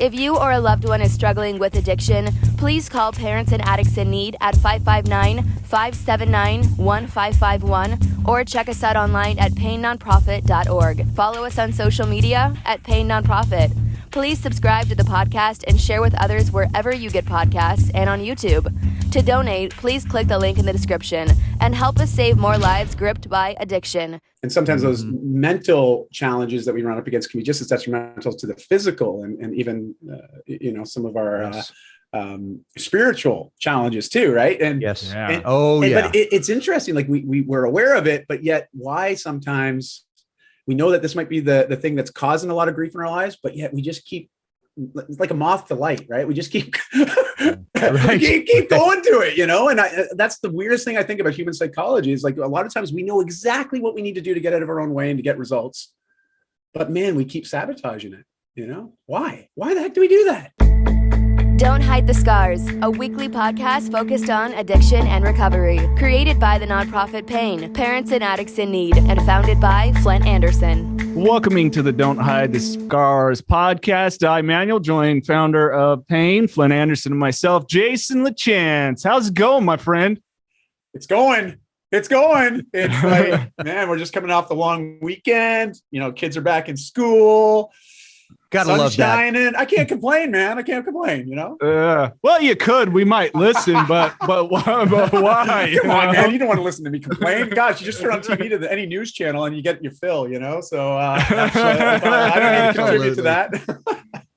If you or a loved one is struggling with addiction, please call Parents and Addicts in Need at 559-579-1551 or check us out online at painnonprofit.org. Follow us on social media at Pain Nonprofit. Please subscribe to the podcast and share with others wherever you get podcasts and on YouTube. To donate, please click the link in the description and help us save more lives gripped by addiction. And sometimes those mental challenges that we run up against can be just as detrimental to the physical and even, some of our spiritual challenges too, right? And yes, yeah. But it's interesting. Like we're aware of it, but yet why sometimes we know that this might be the thing that's causing a lot of grief in our lives, but yet we just keep, it's like a moth to light, right? We just keep keep going to it, and that's the weirdest thing I think about human psychology is like a lot of times we know exactly what we need to do to get out of our own way and to get results, but man, we keep sabotaging it. Why the heck do we do that? Don't Hide the Scars, a weekly podcast focused on addiction and recovery. Created by the nonprofit Pain, Parents and Addicts in Need, and founded by Flindt Andersen. Welcoming to the Don't Hide the Scars podcast, Dai Manuel, joined founder of Pain, Flindt Andersen, and myself, Jason LaChance. How's it going, my friend? It's going. It's like, man, we're just coming off the long weekend. Kids are back in school. Gotta love that. Shining. I can't complain, man. I can't complain, Well, you could. We might listen, but why? Come on, man. You don't want to listen to me complain. Gosh, you just turn on TV to any news channel and you get your fill, So I don't need to contribute to that.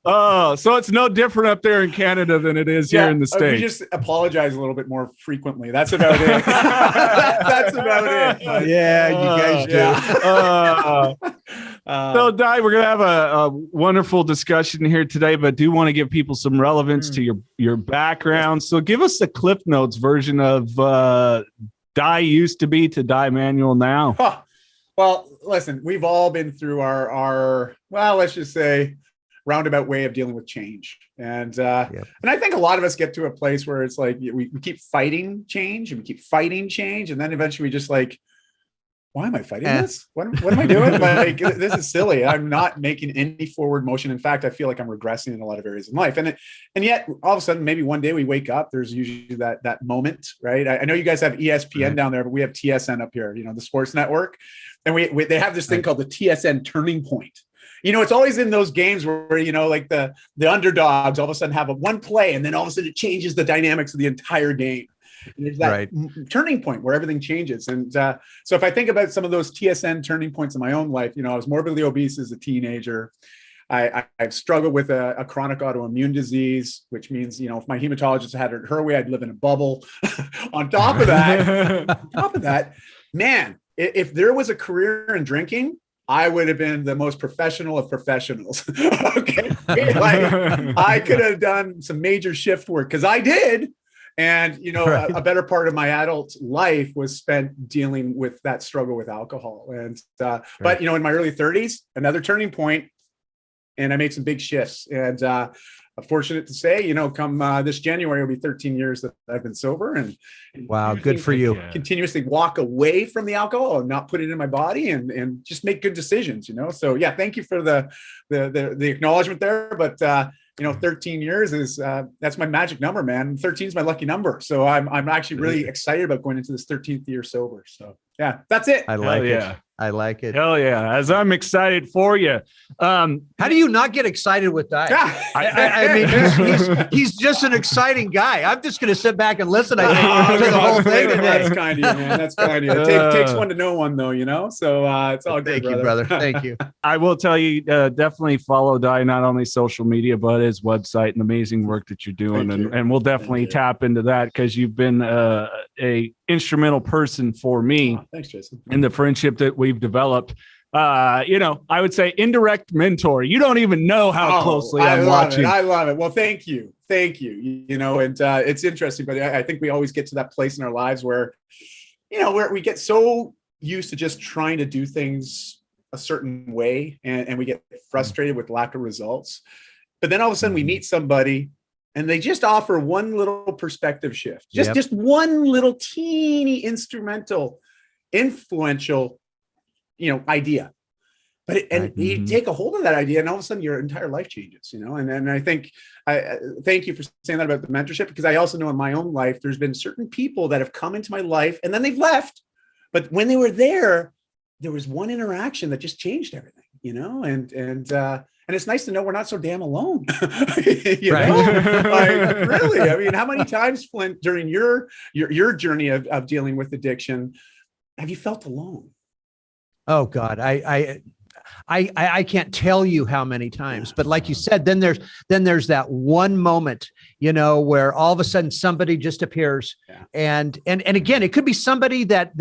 Oh, so it's no different up there in Canada than it is here in the States. We just apologize a little bit more frequently. That's about it. That's about it. Yeah, you guys do. So, Dai, we're going to have a wonderful discussion here today, but do want to give people some relevance to your background. So give us the Cliff Notes version of Dai used to be to Dai Manuel now. Huh. Well, listen, we've all been through our let's just say, roundabout way of dealing with change. And and I think a lot of us get to a place where it's like we keep fighting change and we keep fighting change. And then eventually we just like, why am I fighting this? What am I doing? Like, this is silly. I'm not making any forward motion. In fact, I feel like I'm regressing in a lot of areas in life. And yet all of a sudden, maybe one day we wake up, there's usually that moment, right? I know you guys have ESPN down there, but we have TSN up here, the sports network. And they have this thing called the TSN turning point. It's always in those games where, like the underdogs all of a sudden have one play and then all of a sudden it changes the dynamics of the entire game. And there's that turning point where everything changes. And so if I think about some of those TSN turning points in my own life, I was morbidly obese as a teenager. I've struggled with a chronic autoimmune disease, which means, if my hematologist had it her way, I'd live in a bubble. On top of that, man, if there was a career in drinking, I would have been the most professional of professionals. Okay. Like, I could have done some major shift work because I did. And, a better part of my adult life was spent dealing with that struggle with alcohol. And, but, in my early 30s, another turning point, and I made some big shifts. And I'm fortunate to say, come this January, it'll be 13 years that I've been sober. And wow, good for you. Continuously walk away from the alcohol and not put it in my body and just make good decisions, So yeah, thank you for the acknowledgement there. But 13 years is that's my magic number, man. 13 is my lucky number. So I'm actually really excited about going into this 13th year sober. So yeah, that's it. I like it. I like it. Hell yeah. As I'm excited for you. How do you not get excited with Dai? I mean, he's just an exciting guy. I'm just going to sit back and listen. I think to the whole thing today. That's kind of you, man. That's kind of you. It takes one to know one, though, So it's all good. Thank you, brother. Thank you. I will tell you, definitely follow Dai, not only social media, but his website and amazing work that you're doing. And we'll definitely tap into that because you've been a instrumental person for me. Thanks, Jason. In the friendship that we've developed. I would say indirect mentor. You don't even know how closely I'm watching. I love it. Well, thank you. And it's interesting, but I think we always get to that place in our lives where, where we get so used to just trying to do things a certain way and we get frustrated with lack of results. But then all of a sudden we meet somebody and they just offer one little perspective shift, just one little teeny instrumental, influential, idea. But you take a hold of that idea, and all of a sudden your entire life changes, And I think I thank you for saying that about the mentorship, because I also know in my own life there's been certain people that have come into my life and then they've left, but when they were there was one interaction that just changed everything, and it's nice to know we're not so damn alone. Like, really, I mean, how many times, Flindt, during your journey of dealing with addiction, have you felt alone? Oh God, I can't tell you how many times, but like you said, then there's that one moment, where all of a sudden somebody just appears, and again, it could be somebody that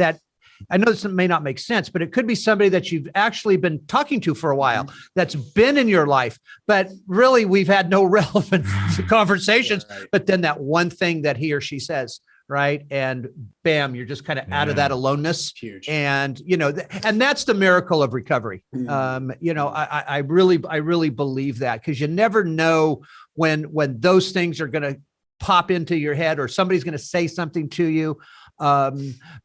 I know this may not make sense, but it could be somebody that you've actually been talking to for a while, that's been in your life, but really we've had no relevant conversations. Right. But then that one thing that he or she says, right, and bam, you're just kind of out of that aloneness. Huge. And and that's the miracle of recovery. I really believe that, because you never know when those things are going to pop into your head, or somebody's going to say something to you. But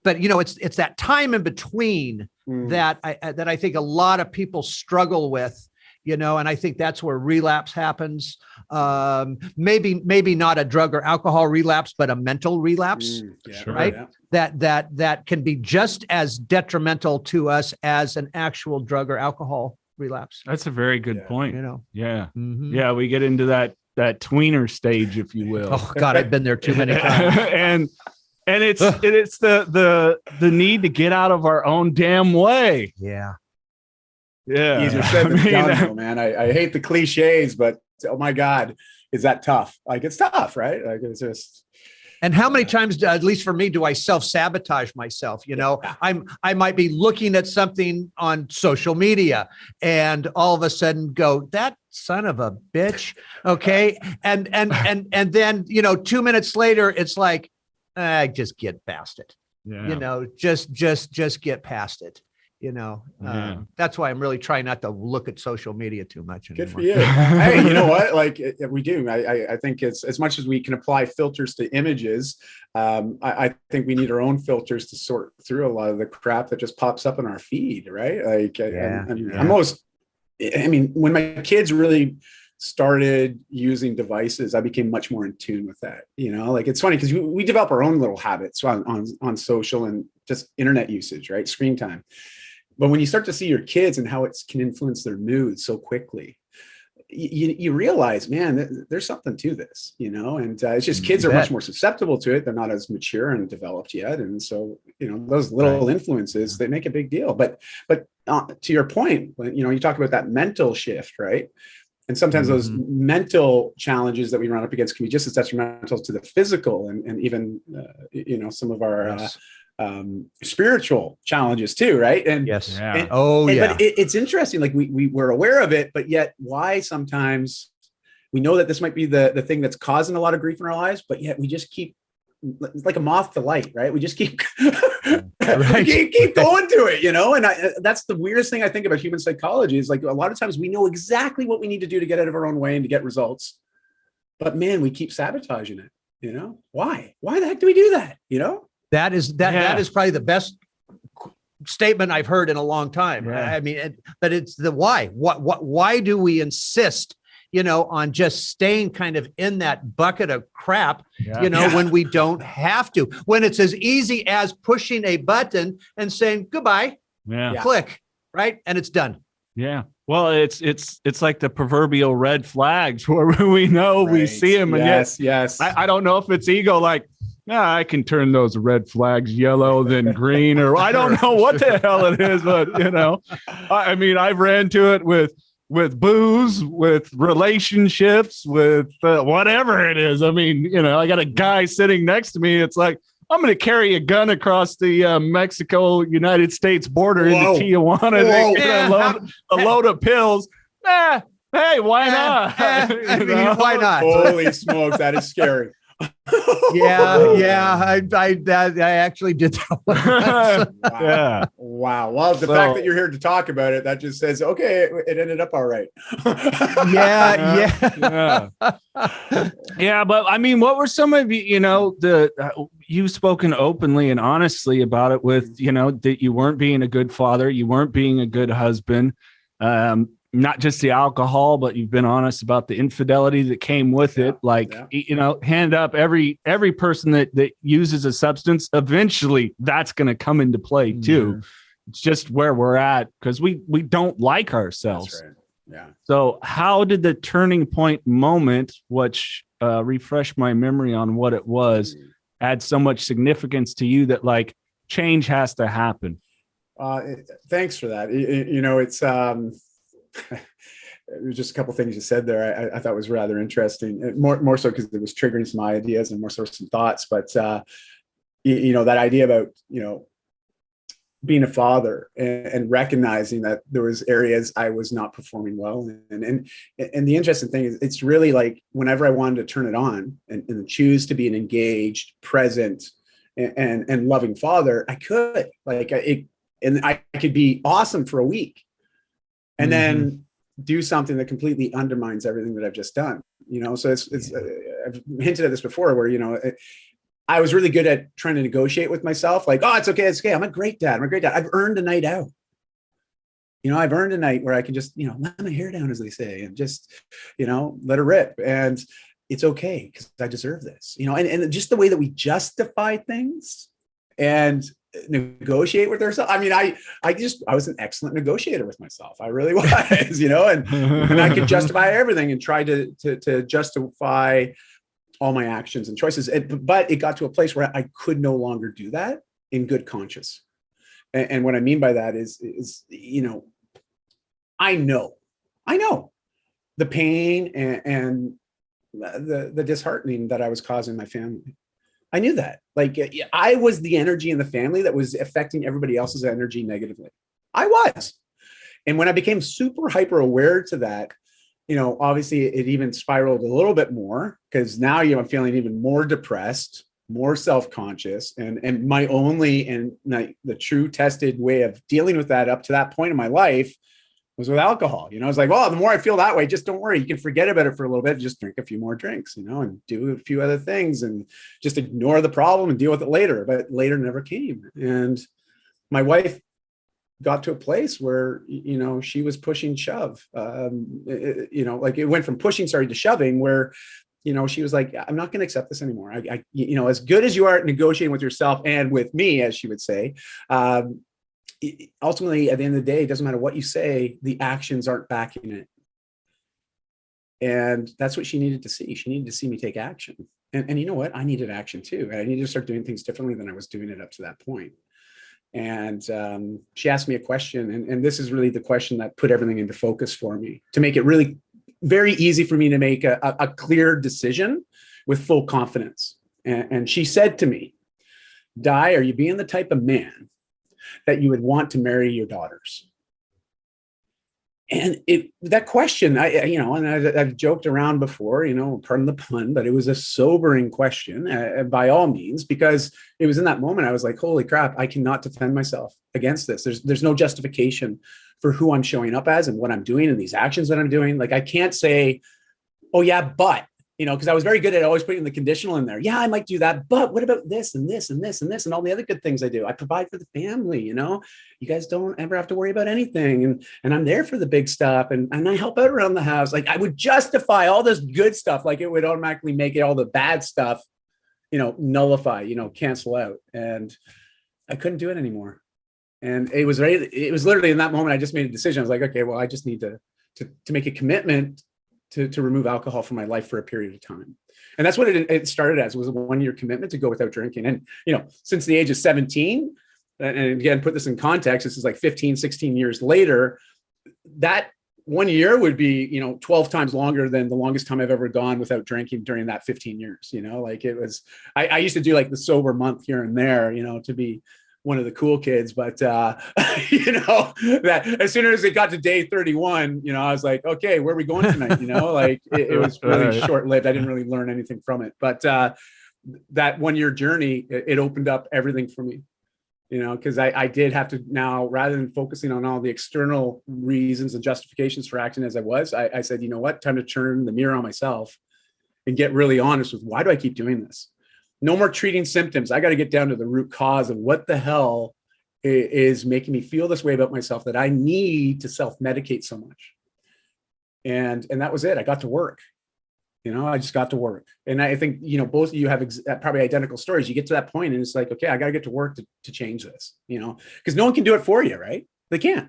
it's that time in between that I think a lot of people struggle with, and I think that's where relapse happens. Maybe not a drug or alcohol relapse, but a mental relapse, right? Yeah. That can be just as detrimental to us as an actual drug or alcohol relapse. That's a very good point. Yeah. Mm-hmm. Yeah. We get into that tweener stage, if you will. Oh God, I've been there too many times. And it's the need to get out of our own damn way. Yeah. Yeah. Easier said than done, though, man. I hate the cliches, but oh my God, is that tough? Like, it's tough, right? Like, it's just. And how many times, at least for me, do I self-sabotage myself? I might be looking at something on social media and all of a sudden go, that son of a bitch. Okay. And then, 2 minutes later, it's like, just get past it. Yeah. Just get past it. That's why I'm really trying not to look at social media too much anymore. Good for you. Hey, you know what? Like, we do. I think it's, as much as we can apply filters to images, I think we need our own filters to sort through a lot of the crap that just pops up in our feed, right? Like, when my kids really started using devices, I became much more in tune with that. Like, it's funny because we develop our own little habits on social and just internet usage, right? Screen time. But when you start to see your kids and how it can influence their mood so quickly, you realize, man, there's something to this, and it's just kids are much more susceptible to it. They're not as mature and developed yet. And so, those little influences, they make a big deal. But to your point, you talk about that mental shift, right? And sometimes those mental challenges that we run up against can be just as detrimental to the physical and even, some of our spiritual challenges too, right? And yes, but it's interesting. Like we're aware of it, but yet why sometimes we know that this might be the thing that's causing a lot of grief in our lives, but yet we just keep, it's like a moth to light, right? We just keep keep going to it, and that's the weirdest thing I think about human psychology is, like, a lot of times we know exactly what we need to do to get out of our own way and to get results, but man, we keep sabotaging it. Why the heck do we do that? That is probably the best statement I've heard in a long time. Yeah. I mean, but it's the why. Why do we insist, on just staying kind of in that bucket of crap, when we don't have to, when it's as easy as pushing a button and saying goodbye, click, right, and it's done. Yeah. Well, it's like the proverbial red flags where we know we see them, and yes. I don't know if it's ego, like, I can turn those red flags yellow, then green, or I don't know what the hell it is, but I mean, I've ran to it with booze, with relationships, with whatever it is. I mean, I got a guy sitting next to me. It's like, I'm going to carry a gun across the Mexico-United States border into Tijuana to get a load of pills. Hey, why not? Why not? Holy smokes, that is scary. I actually did that one. Wow. Well, the fact that you're here to talk about it, that just says, okay, it ended up all right. Yeah, but I mean, what were some of you've spoken openly and honestly about it with, that you weren't being a good father, you weren't being a good husband. Not just the alcohol, but you've been honest about the infidelity that came with it. Like, hand up, every person that uses a substance, eventually that's going to come into play too. It's just where we're at because we don't like ourselves. That's right. Yeah. So how did the turning point moment, which refresh my memory on what it was, add so much significance to you that like change has to happen? Thanks for that. It's it was just a couple of things you said there. I thought was rather interesting. More so because it was triggering some ideas and more so some thoughts. But that idea about being a father and recognizing that there was areas I was not performing well, and the interesting thing is it's really like whenever I wanted to turn it on and choose to be an engaged, present, and loving father, I could and I could be awesome for a week. And then do something that completely undermines everything that I've just done, So I've hinted at this before, where I was really good at trying to negotiate with myself, like, oh, it's okay, I'm a great dad. I've earned a night out. I've earned a night where I can just let my hair down, as they say, and just let it rip, and it's okay because I deserve this. And just the way that we justify things and negotiate with ourselves. I mean, I was an excellent negotiator with myself. I really was, and I could justify everything and try to justify all my actions and choices. But it got to a place where I could no longer do that in good conscience. And what I mean by that is I know the pain and the disheartening that I was causing my family. I knew that. Like, I was the energy in the family that was affecting everybody else's energy negatively. I was. And when I became super hyper aware to that, obviously it even spiraled a little bit more because now I'm feeling even more depressed, more self-conscious, and my only and the true tested way of dealing with that up to that point in my life was with alcohol. It's like, well, the more I feel that way, just don't worry. You can forget about it for a little bit. Just drink a few more drinks, and do a few other things and just ignore the problem and deal with it later. But later never came. And my wife got to a place where, she was pushing shove. Like it went from pushing, to shoving, where, she was like, I'm not going to accept this anymore. I as good as you are at negotiating with yourself and with me, as she would say, ultimately, at the end of the day, it doesn't matter what you say, the actions aren't backing it. And that's what she needed to see. She needed to see me take action. And you know what? I needed action too. I needed to start doing things differently than I was doing it up to that point. And she asked me a question, and this is really the question that put everything into focus for me, to make it really very easy for me to make a clear decision with full confidence. And she said to me, Dai, are you being the type of man that you would want to marry your daughters? And that question, I've joked around before, pardon the pun, but it was a sobering question by all means, because it was in that moment I was like, holy crap, I cannot defend myself against this. There's no justification for who I'm showing up as and what I'm doing and these actions that I'm doing. Like, I can't say, oh yeah, but, because I was very good at always putting the conditional in there. Yeah, I might do that, but what about this and this and this and this and all the other good things I do? I provide for the family, you guys don't ever have to worry about anything. And I'm there for the big stuff. And I help out around the house. Like, I would justify all this good stuff. Like, it would automatically make it all the bad stuff, nullify, cancel out. And I couldn't do it anymore. And it was literally in that moment, I just made a decision. I was like, okay, well, I just need to make a commitment to remove alcohol from my life for a period of time. And that's what it started as, was a 1-year commitment to go without drinking. And, since the age of 17, and again, put this in context, this is like 15, 16 years later, that 1 year would be, 12 times longer than the longest time I've ever gone without drinking during that 15 years, like it was, I used to do like the sober month here and there, to be one of the cool kids, but that as soon as it got to day 31, I was like, okay, where are we going tonight? Like it was really short-lived. I didn't really learn anything from it, but that 1-year journey, it opened up everything for me, because I did have to now, rather than focusing on all the external reasons and justifications for acting as I was, I said, you know what, time to turn the mirror on myself and get really honest with, why do I keep doing this? No more treating symptoms. I got to get down to the root cause of what the hell is making me feel this way about myself that I need to self-medicate so much. And that was it. I got to work. I just got to work. And I think, both of you have probably identical stories. You get to that point and it's like, okay, I got to get to work to change this, because no one can do it for you, right? They can't.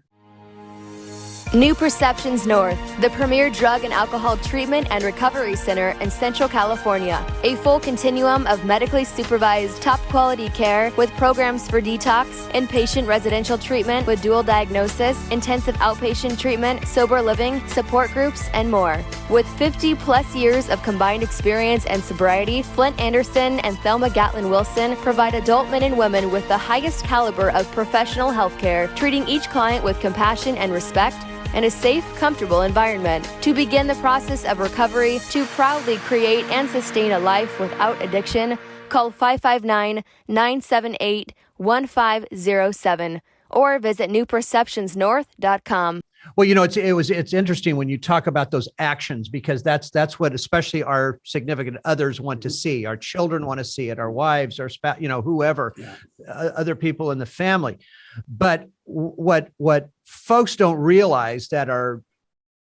New Perceptions North, the premier drug and alcohol treatment and recovery center in Central California. A full continuum of medically supervised, top-quality care with programs for detox, inpatient residential treatment with dual diagnosis, intensive outpatient treatment, sober living, support groups, and more. With 50-plus years of combined experience and sobriety, Flindt, Andersen, and Thelma Gatlin Wilson provide adult men and women with the highest caliber of professional health care, treating each client with compassion and respect, and a safe, comfortable environment. To begin the process of recovery, to proudly create and sustain a life without addiction, call 559-978-1507 or visit newperceptionsnorth.com. Well, it's interesting when you talk about those actions, because that's what especially our significant others want to see. Our children want to see it, our wives, our spouse, whoever, other people in the family. But what folks don't realize that are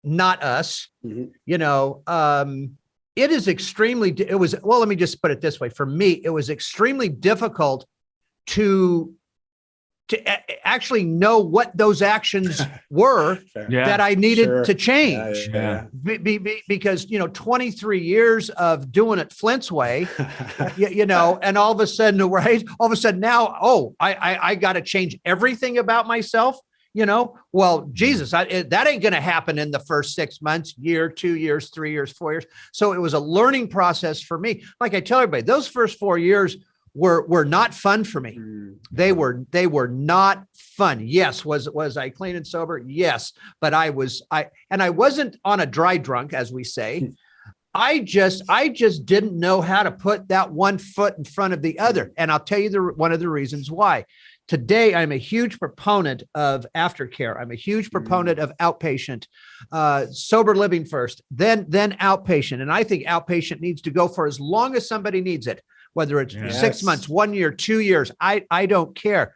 not us, it is let me just put it this way. For me, it was extremely difficult to actually know what those actions were that I needed to change. Because 23 years of doing it Flint's way, and all of a sudden, now, I got to change everything about myself. Well, Jesus, that ain't going to happen in the first 6 months, year, 2 years, 3 years, 4 years. So it was a learning process for me. Like I tell everybody, those first 4 years were not fun for me. They were not fun. Yes. Was I clean and sober? Yes. But I wasn't on a dry drunk, as we say. I just didn't know how to put that one foot in front of the other. And I'll tell you one of the reasons why. Today, I'm a huge proponent of aftercare. I'm a huge proponent of outpatient, sober living first, then outpatient. And I think outpatient needs to go for as long as somebody needs it. Whether it's 6 months, 1 year, 2 years, I don't care.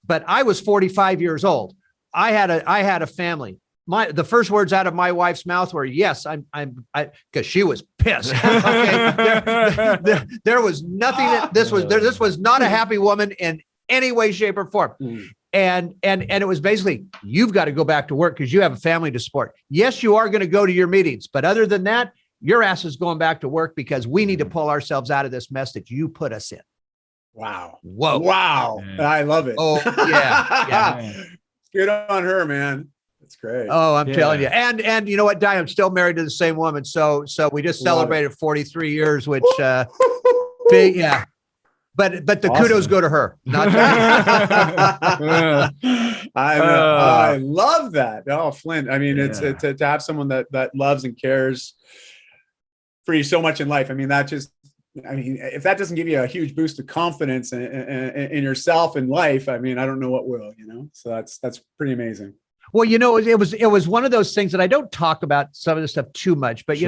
But I was 45 years old. I had a family. The first words out of my wife's mouth were, "Yes, I'm," because she was pissed. Okay, there was nothing that this was not a happy woman in any way, shape, or form. And it was basically, you've got to go back to work because you have a family to support. Yes, you are going to go to your meetings, but other than that, your ass is going back to work because we need to pull ourselves out of this mess that you put us in. Wow. Whoa. Wow. I love it. Oh, yeah. Good on her, man. That's great. Oh, I'm telling you. And you know what, Dai, I'm still married to the same woman. So we just celebrated 43 years, which big, yeah. But the awesome. Kudos go to her. Not I love that. Oh, Flindt. I mean, it's to have someone that loves and cares for you so much in life. I mean, if that doesn't give you a huge boost of confidence in yourself and life, I mean, I don't know what will, so that's pretty amazing. Well, it was one of those things that I don't talk about some of this stuff too much, but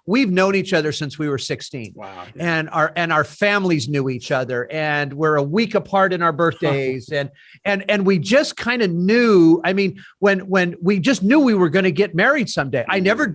we've known each other since we were 16. Wow. And our families knew each other, and we're a week apart in our birthdays. and we just kind of knew, I mean, when we just knew we were going to get married someday.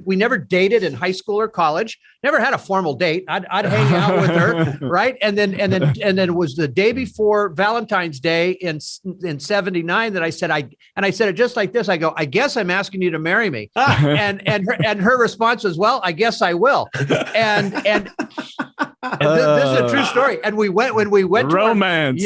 We never dated in high school or college, never had a formal date. I'd hang out with her. Right. And then it was the day before Valentine's Day in 79 that I said it just like this. I go, I guess I'm asking you to marry me. and her response was, well, I guess I will. And this is a true story. And when we went romance.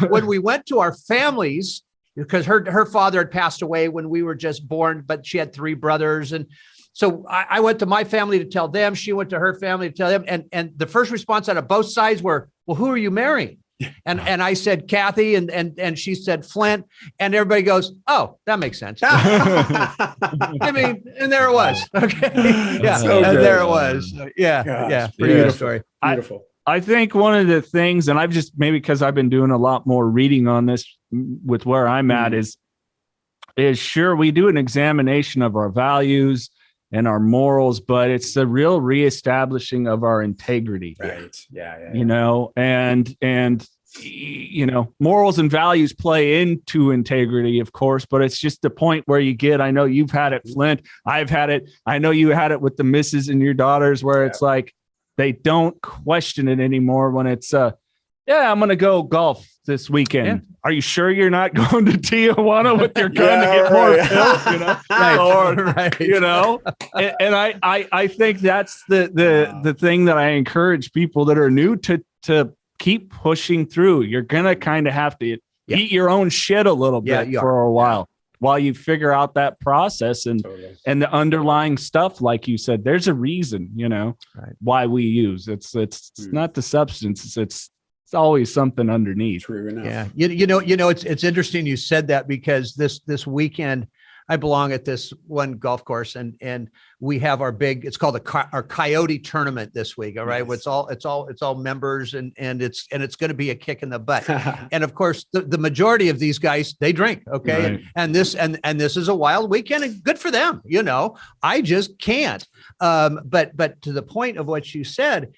When we went to our families, because her father had passed away when we were just born, but she had 3 brothers. And so I went to my family to tell them, she went to her family to tell them. And the first response out of both sides were, well, who are you marrying? And I said, Kathy, and she said, Flindt, and everybody goes, oh, that makes sense. I mean, and there it was. Okay. Yeah. So and there it was. Yeah. Gosh, yeah. Pretty good story. Beautiful. I think one of the things, and I've just, maybe because I've been doing a lot more reading on this with where I'm at is sure, we do an examination of our values and our morals, but it's the real reestablishing of our integrity. Right. Yeah. And morals and values play into integrity, of course, but it's just the point where you get, I know you've had it, Flindt. I've had it. I know you had it with the misses and your daughters, where it's like, they don't question it anymore when it's, I'm going to go golf this weekend. Yeah. Are you sure you're not going to Tijuana with your gun to get more pills? And I think that's the thing that I encourage people that are new to keep pushing through. You're going to kind of have to eat your own shit a little bit for a while you figure out that process and the underlying stuff. Like you said, there's a reason, why we use it's not the substance. It's always something underneath. True enough. Yeah. It's interesting you said that, because this weekend I belong at this one golf course, and we have our big, it's called our Coyote tournament this week. All right. Nice. It's all members, and it's going to be a kick in the butt. And of course the majority of these guys, they drink. Okay. Right. And this is a wild weekend, and good for them. I just can't. But to the point of what you said,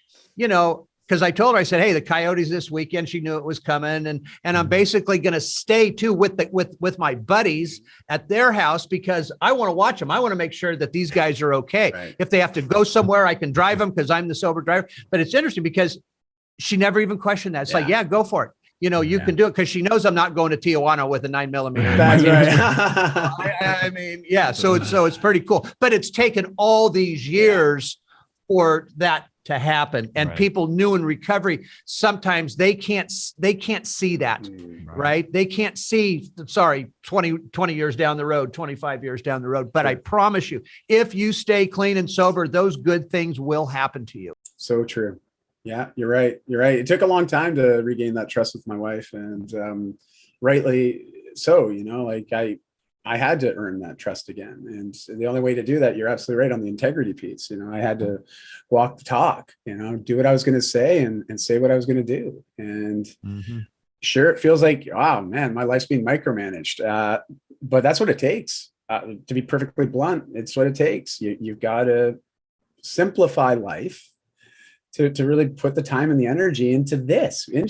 because I told her, I said, hey, the Coyotes this weekend, she knew it was coming. And I'm basically going to stay too with my buddies at their house, because I want to watch them. I want to make sure that these guys are okay. Right. If they have to go somewhere, I can drive them because I'm the sober driver. But it's interesting because she never even questioned that. It's like, go for it. You can do it, because she knows I'm not going to Tijuana with a 9mm. That's right. I mean, so it's pretty cool. But it's taken all these years for that to happen. And people new in recovery, sometimes they can't see that, right? They can't see, 20 years down the road, 25 years down the road. But I promise you, if you stay clean and sober, those good things will happen to you. So true. Yeah, you're right. It took a long time to regain that trust with my wife, and rightly so. I had to earn that trust again. And the only way to do that, you're absolutely right on the integrity piece. I had to walk the talk, do what I was going to say and say what I was going to do. And sure, it feels like, wow, man, my life's being micromanaged. But that's what it takes. To be perfectly blunt, it's what it takes. You've got to simplify life to really put the time and the energy into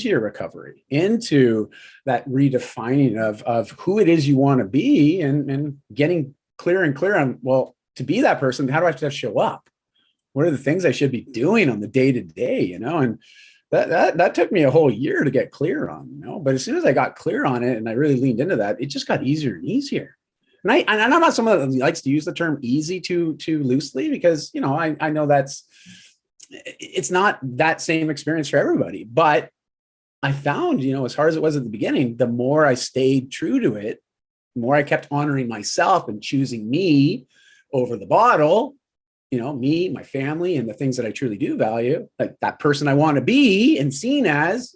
your recovery, into that redefining of who it is you want to be, and getting clearer and clearer on, well, to be that person, how do I have to show up? What are the things I should be doing on the day to day, and that took me a whole year to get clear on, but as soon as I got clear on it and I really leaned into that, it just got easier and easier. And I'm not someone that likes to use the term easy too loosely, because, I know it's not that same experience for everybody, but I found, as hard as it was at the beginning, the more I stayed true to it, the more I kept honoring myself and choosing me over the bottle, me, my family, and the things that I truly do value, like that person I want to be and seen as,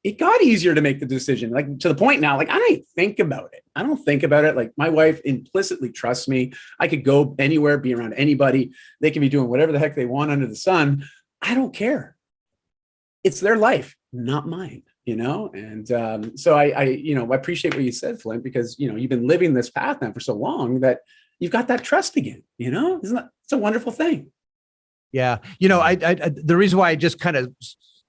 it got easier to make the decision, like to the point now, like I don't think about it. I don't think about it. Like my wife implicitly trusts me. I could go anywhere, be around anybody. They can be doing whatever the heck they want under the sun. I don't care. It's their life, not mine, And so I appreciate what you said, Flindt, because, you've been living this path now for so long that you've got that trust again, Isn't that, it's a wonderful thing. Yeah. The reason why I just kind of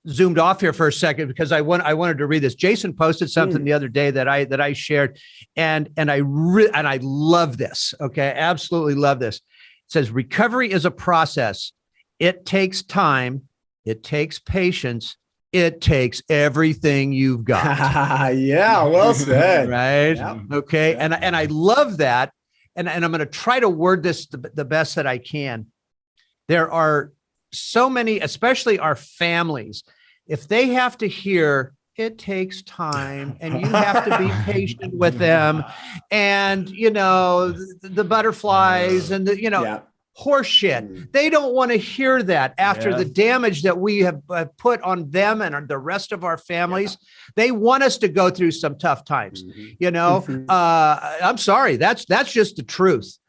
zoomed off here for a second, because I wanted to read this. Jason posted something the other day that I shared, and I love this. Okay. I absolutely love this. It says, recovery is a process. It takes time. It takes patience. It takes everything you've got. Yeah. Well said. Right. Yeah. Okay. Yeah. And I love that. And I'm going to try to word this the best that I can. There are so many, especially our families, if they have to hear it takes time and you have to be patient with them, and the butterflies and horse shit, they don't want to hear that after the damage that we have put on them and the rest of our families. They want us to go through some tough times. I'm sorry, that's just the truth,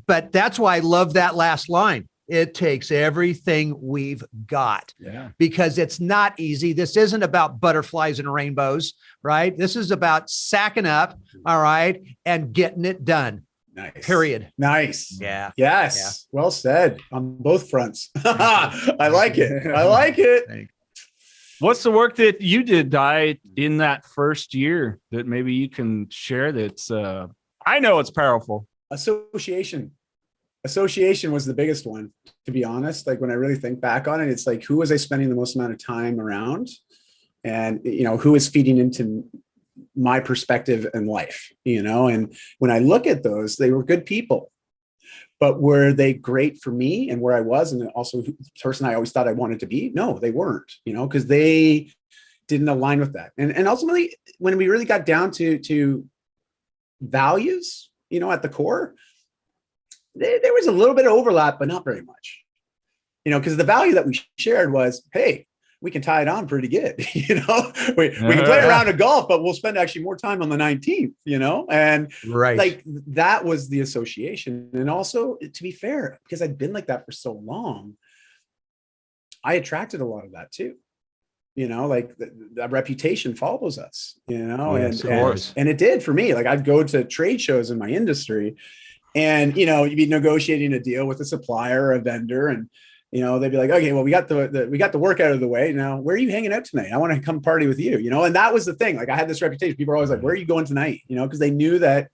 but that's why I love that last line. It takes everything we've got, because it's not easy. This isn't about butterflies and rainbows, right? This is about sacking up, all right, and getting it done. Nice. Period. Nice. Yeah. Yes. Yeah. Well said on both fronts. I like it. I like it. What's the work that you did, Dai, in that first year that maybe you can share that's, I know it's powerful. Association was the biggest one, to be honest. Like when I really think back on it, it's like, who was I spending the most amount of time around? And, who is feeding into my perspective in life, and when I look at those, they were good people, but were they great for me and where I was? And also the person I always thought I wanted to be? No, they weren't, because they didn't align with that. And ultimately, when we really got down to values, at the core, there was a little bit of overlap, but not very much, because the value that we shared was, hey, we can tie it on pretty good. We can play around a golf, but we'll spend actually more time on the 19th, and right. Like that was the association. And also, to be fair, because I'd been like that for so long, I attracted a lot of that too. Like the reputation follows us, and it did for me. Like I'd go to trade shows in my industry and, you'd be negotiating a deal with a supplier or a vendor, and they'd be like, okay, well, we got the work out of the way. Now, where are you hanging out tonight? I want to come party with you, and that was the thing. Like I had this reputation. People were always like, where are you going tonight? Because they knew that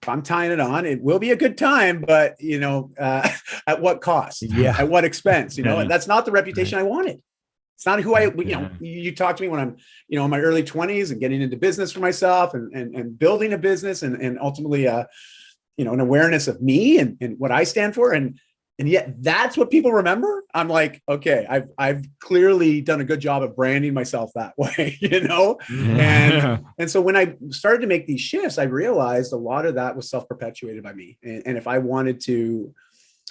if I'm tying it on, it will be a good time, but at what cost? Yeah. At what expense? And that's not the reputation I wanted. It's not who you talk to me when I'm, in my early 20s and getting into business for myself and building a business and ultimately, an awareness of me and what I stand for. And yet that's what people remember. I'm like, okay, I've clearly done a good job of branding myself that way, And so when I started to make these shifts, I realized a lot of that was self-perpetuated by me. And if I wanted to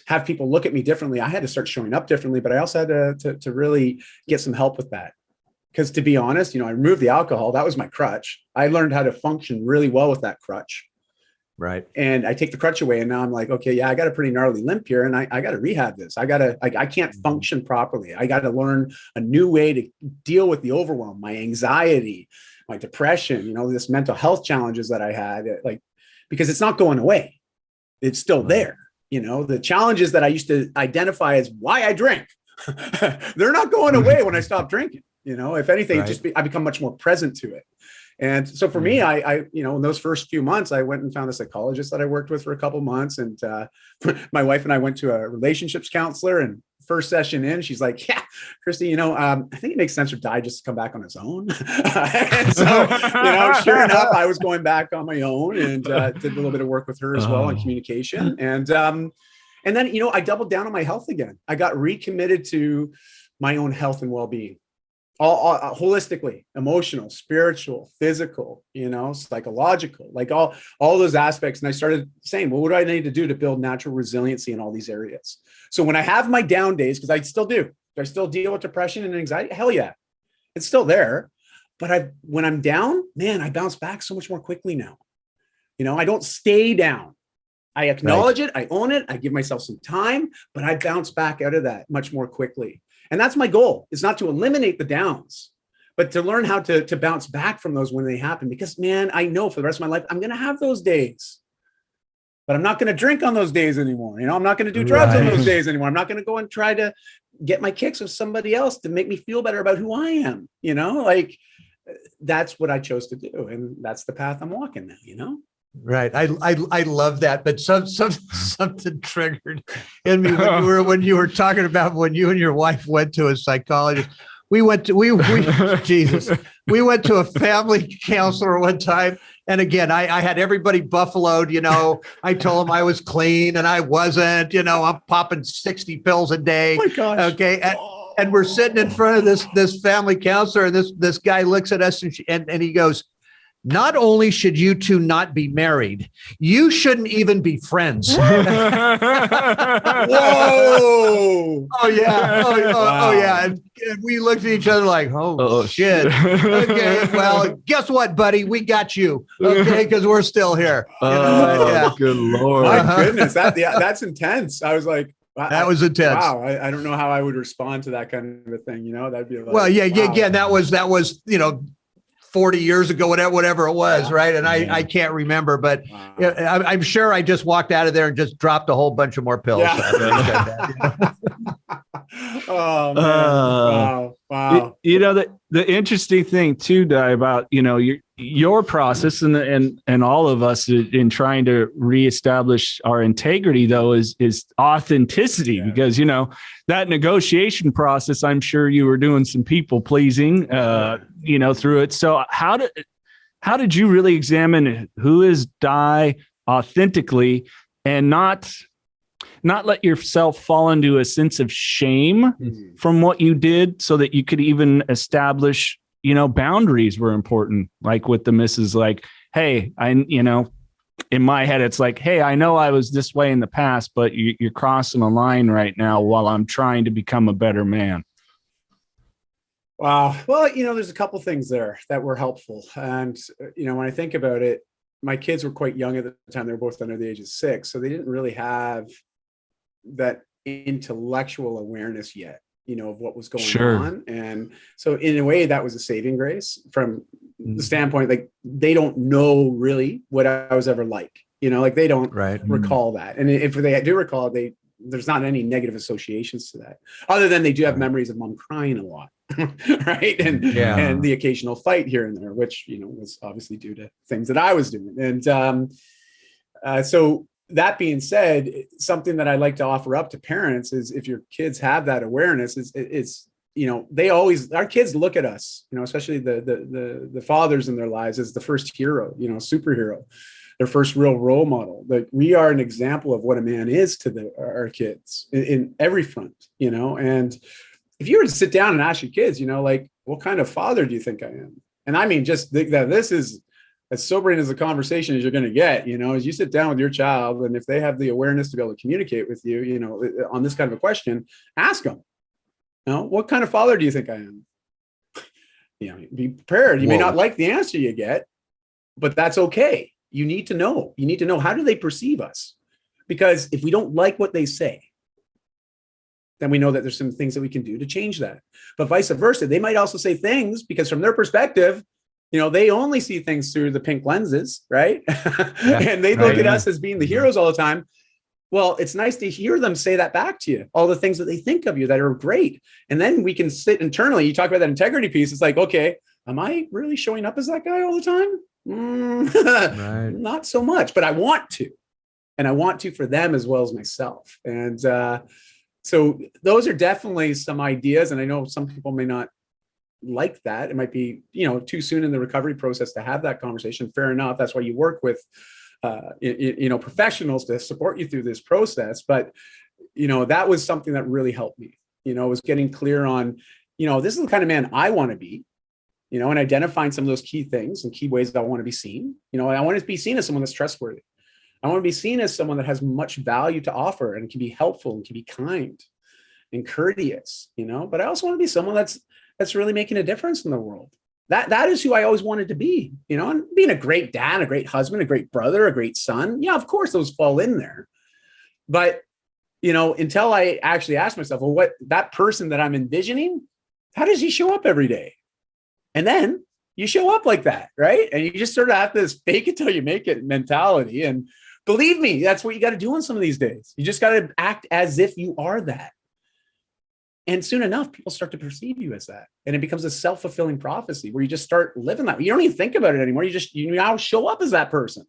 have people look at me differently, I had to start showing up differently, but I also had to really get some help with that. Because to be honest, I removed the alcohol. That was my crutch. I learned how to function really well with that crutch. Right. And I take the crutch away and now I'm like, okay, yeah, I got a pretty gnarly limp here and I got to rehab this. I can't function properly. I got to learn a new way to deal with the overwhelm, my anxiety, my depression, this mental health challenges that I had, because it's not going away. It's still there. The challenges that I used to identify as why I drink, they're not going away when I stop drinking. If anything, right. I become much more present to it. And so for me, I in those first few months, I went and found a psychologist that I worked with for a couple of months. And my wife and I went to a relationships counselor, and first session in, she's like, yeah, Christy, I think it makes sense for Dai just to come back on his own. And so, sure enough, I was going back on my own and did a little bit of work with her as well on communication. And then, I doubled down on my health again. I got recommitted to my own health and well-being. All holistically, emotional, spiritual, physical, psychological, like all those aspects. And I started saying, well, what do I need to do to build natural resiliency in all these areas? So when I have my down days, because I still do I still deal with depression and anxiety? Hell yeah, it's still there. But when I'm down, man, I bounce back so much more quickly now. I don't stay down. I acknowledge it. I own it. I give myself some time, but I bounce back out of that much more quickly. And that's my goal. It's not to eliminate the downs, but to learn how to bounce back from those when they happen. Because, man, I know for the rest of my life, I'm going to have those days, but I'm not going to drink on those days anymore. I'm not going to do drugs on those days anymore. I'm not going to go and try to get my kicks with somebody else to make me feel better about who I am. That's what I chose to do. And that's the path I'm walking now, Right. I love that. But something triggered in me when you were talking about when you and your wife went to a psychologist. We went to a family counselor one time. And again, I had everybody buffaloed, I told them I was clean and I wasn't, I'm popping 60 pills a day. Oh my gosh. Okay. And we're sitting in front of this family counselor, and this guy looks at us and he goes, not only should you two not be married, you shouldn't even be friends. Whoa! Oh yeah! Oh yeah! And we looked at each other like, "Oh shit!" Okay, well, guess what, buddy? We got you. Okay, because we're still here. Good Lord! My goodness, that's intense. I was like, that was intense. Wow, I don't know how I would respond to that kind of a thing. That'd be like, wow. Again, that was 40 years ago, whatever it was, right? And I can't remember, but I'm sure I just walked out of there and just dropped a whole bunch of more pills. Yeah. Oh man! Wow! the interesting thing too, Dai, about your process and all of us in trying to reestablish our integrity, though, is authenticity. Because that negotiation process, I'm sure you were doing some people pleasing, through it. So how did you really examine who is Dai authentically, and not let yourself fall into a sense of shame from what you did, so that you could even establish, boundaries were important. Like with the missus, like, hey, in my head, it's like, hey, I know I was this way in the past, but you're crossing a line right now while I'm trying to become a better man. Wow. Well, there's a couple things there that were helpful. And, when I think about it, my kids were quite young at the time. They were both under the age of 6. So they didn't really have that intellectual awareness yet, of what was going on. And so in a way that was a saving grace from the standpoint, like they don't know really what I was ever like, like they don't recall that. And if they do recall, there's not any negative associations to that, other than they do have memories of mom crying a lot. Right. And the occasional fight here and there, which, was obviously due to things that I was doing. And so that being said, something that I like to offer up to parents is, if your kids have that awareness, our kids look at us, especially the fathers in their lives, as the first hero, superhero, their first real role model. Like, we are an example of what a man is to our kids in every front, and if you were to sit down and ask your kids, like, what kind of father do you think I am? And I mean, just think that this is as sobering as a conversation as you're going to get, as you sit down with your child, and if they have the awareness to be able to communicate with you, on this kind of a question, ask them, what kind of father do you think I am? Be prepared. You may not like the answer you get, but that's okay. You need to know. You need to know, how do they perceive us? Because if we don't like what they say, then we know that there's some things that we can do to change that. But vice versa, they might also say things because from their perspective, they only see things through the pink lenses, right? And they look at us as being the heroes all the time. Well, it's nice to hear them say that back to you, all the things that they think of you that are great. And then we can sit internally. You talk about that integrity piece. It's like, okay, am I really showing up as that guy all the time? Not so much, but I want to. And I want to for them as well as myself. And so those are definitely some ideas. And I know some people may not like that. It might be, too soon in the recovery process to have that conversation. Fair enough. That's why you work with, professionals to support you through this process. But, that was something that really helped me, was getting clear on, this is the kind of man I want to be, and identifying some of those key things and key ways that I want to be seen. I want to be seen as someone that's trustworthy. I want to be seen as someone that has much value to offer and can be helpful and can be kind and courteous, but I also want to be someone that's really making a difference in the world. That is who I always wanted to be, and being a great dad, a great husband, a great brother, a great son. Yeah, of course those fall in there. But, until I actually ask myself, well, what that person that I'm envisioning, how does he show up every day? And then you show up like that, right? And you just sort of have this fake it till you make it mentality. And believe me, that's what you got to do on some of these days. You just got to act as if you are that. And soon enough, people start to perceive you as that. And it becomes a self-fulfilling prophecy where you just start living that way. You don't even think about it anymore. You now show up as that person.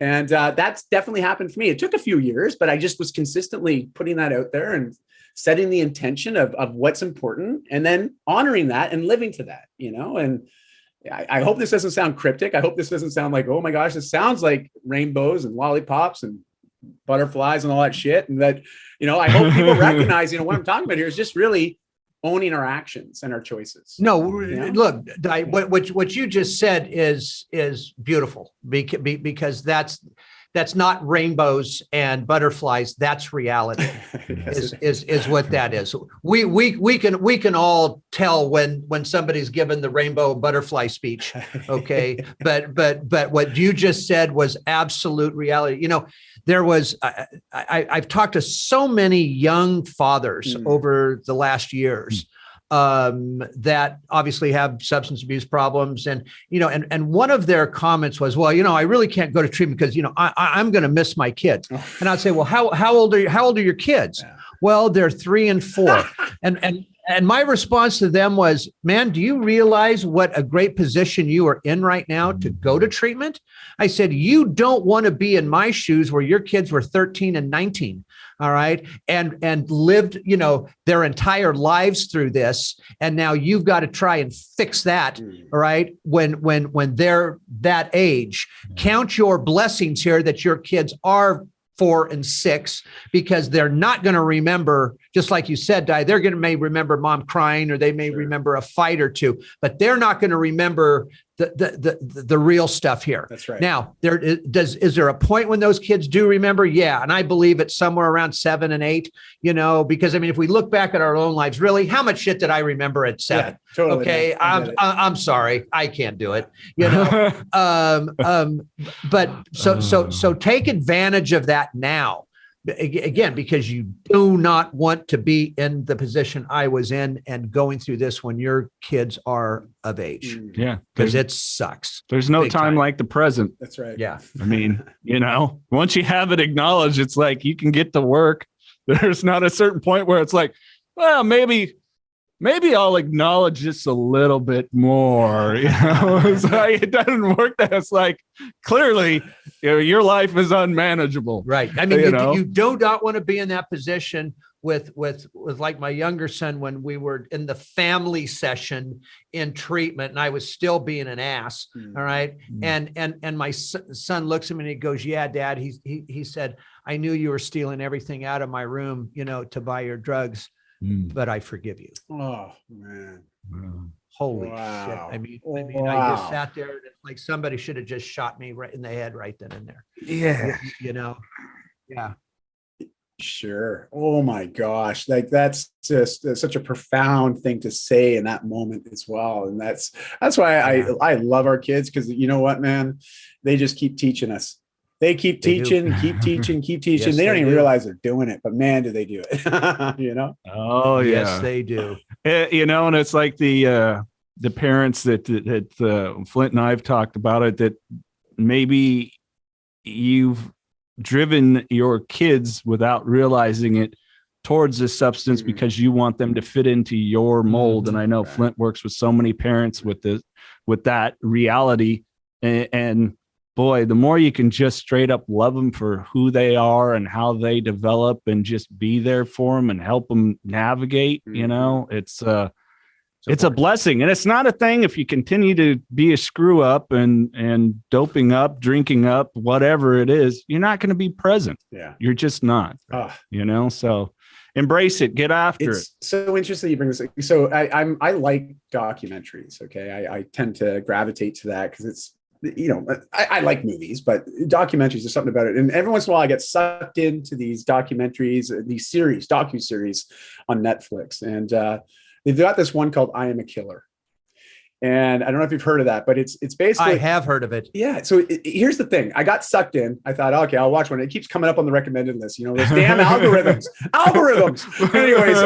And that's definitely happened for me. It took a few years, but I just was consistently putting that out there and setting the intention of what's important and then honoring that and living to that, and I hope this doesn't sound cryptic. I hope this doesn't sound like, oh my gosh, this sounds like rainbows and lollipops and butterflies and all that shit. And that, I hope people recognize, what I'm talking about here is just really owning our actions and our choices. No, look, what you just said is beautiful because that's not rainbows and butterflies. That's reality. is what that is. We can all tell when somebody's given the rainbow butterfly speech. Okay. but what you just said was absolute reality. There was, I've talked to so many young fathers over the last years that obviously have substance abuse problems. And one of their comments was, well, I really can't go to treatment because, I'm going to miss my kids. And I'd say, well, how old are your kids? Yeah. Well, they're 3 and 4. And my response to them was, man, do you realize what a great position you are in right now to go to treatment? I said, you don't want to be in my shoes where your kids were 13 and 19. All right. And lived, their entire lives through this. And now you've got to try and fix that. All right. When they're that age, count your blessings here that your kids are 4 and 6, because they're not going to remember, just like you said, Dai, they're going to may remember mom crying, or they may remember a fight or two, but they're not going to remember the real stuff here. That's right. Now, is there a point when those kids do remember? Yeah. And I believe it's somewhere around 7 and 8, because if we look back at our own lives, really, how much shit did I remember at 7? Yeah, totally. Okay. I'm sorry. I can't do it, but so take advantage of that now. Again, because you do not want to be in the position I was in and going through this when your kids are of age. Yeah. Because it sucks. There's no time like the present. That's right. Yeah. Once you have it acknowledged, it's like you can get to work. There's not a certain point where it's like, well, maybe I'll acknowledge this a little bit more. It's like, it doesn't work. That's like, clearly, your life is unmanageable. Right. You do not want to be in that position with like my younger son, when we were in the family session in treatment and I was still being an ass. All right. And my son looks at me and he goes, yeah, Dad. He said, I knew you were stealing everything out of my room, to buy your drugs. But I forgive you. Oh, man. Holy shit. I just sat there and it's like somebody should have just shot me right in the head right then and there. Yeah. Yeah. Sure. Oh my gosh. Like that's just such a profound thing to say in that moment as well. And that's why I love our kids, because you know what, man, they just keep teaching us. They keep teaching. Yes, they don't even realize they're doing it, but man, do they do it? Oh yeah. Yes, they do. And it's like the parents that Flindt and I've talked about it, that maybe you've driven your kids without realizing it towards this substance because you want them to fit into your mold. And I know Flindt works with so many parents with that reality, and boy, the more you can just straight up love them for who they are and how they develop and just be there for them and help them navigate, it's a blessing. And it's not a thing if you continue to be a screw up and doping up, drinking up, whatever it is, you're not going to be present. Yeah. You're just not, so embrace it, get after it. It's so interesting you bring this. So I like documentaries. Okay. I tend to gravitate to that because it's, I like movies, but documentaries, there's something about it. And every once in a while I get sucked into these documentaries, these docuseries on Netflix. And they've got this one called I Am a Killer. And I don't know if you've heard of that, but it's basically. I have heard of it. Yeah. So here's the thing. I got sucked in. I thought, okay, I'll watch one. It keeps coming up on the recommended list. Those damn algorithms. Anyways,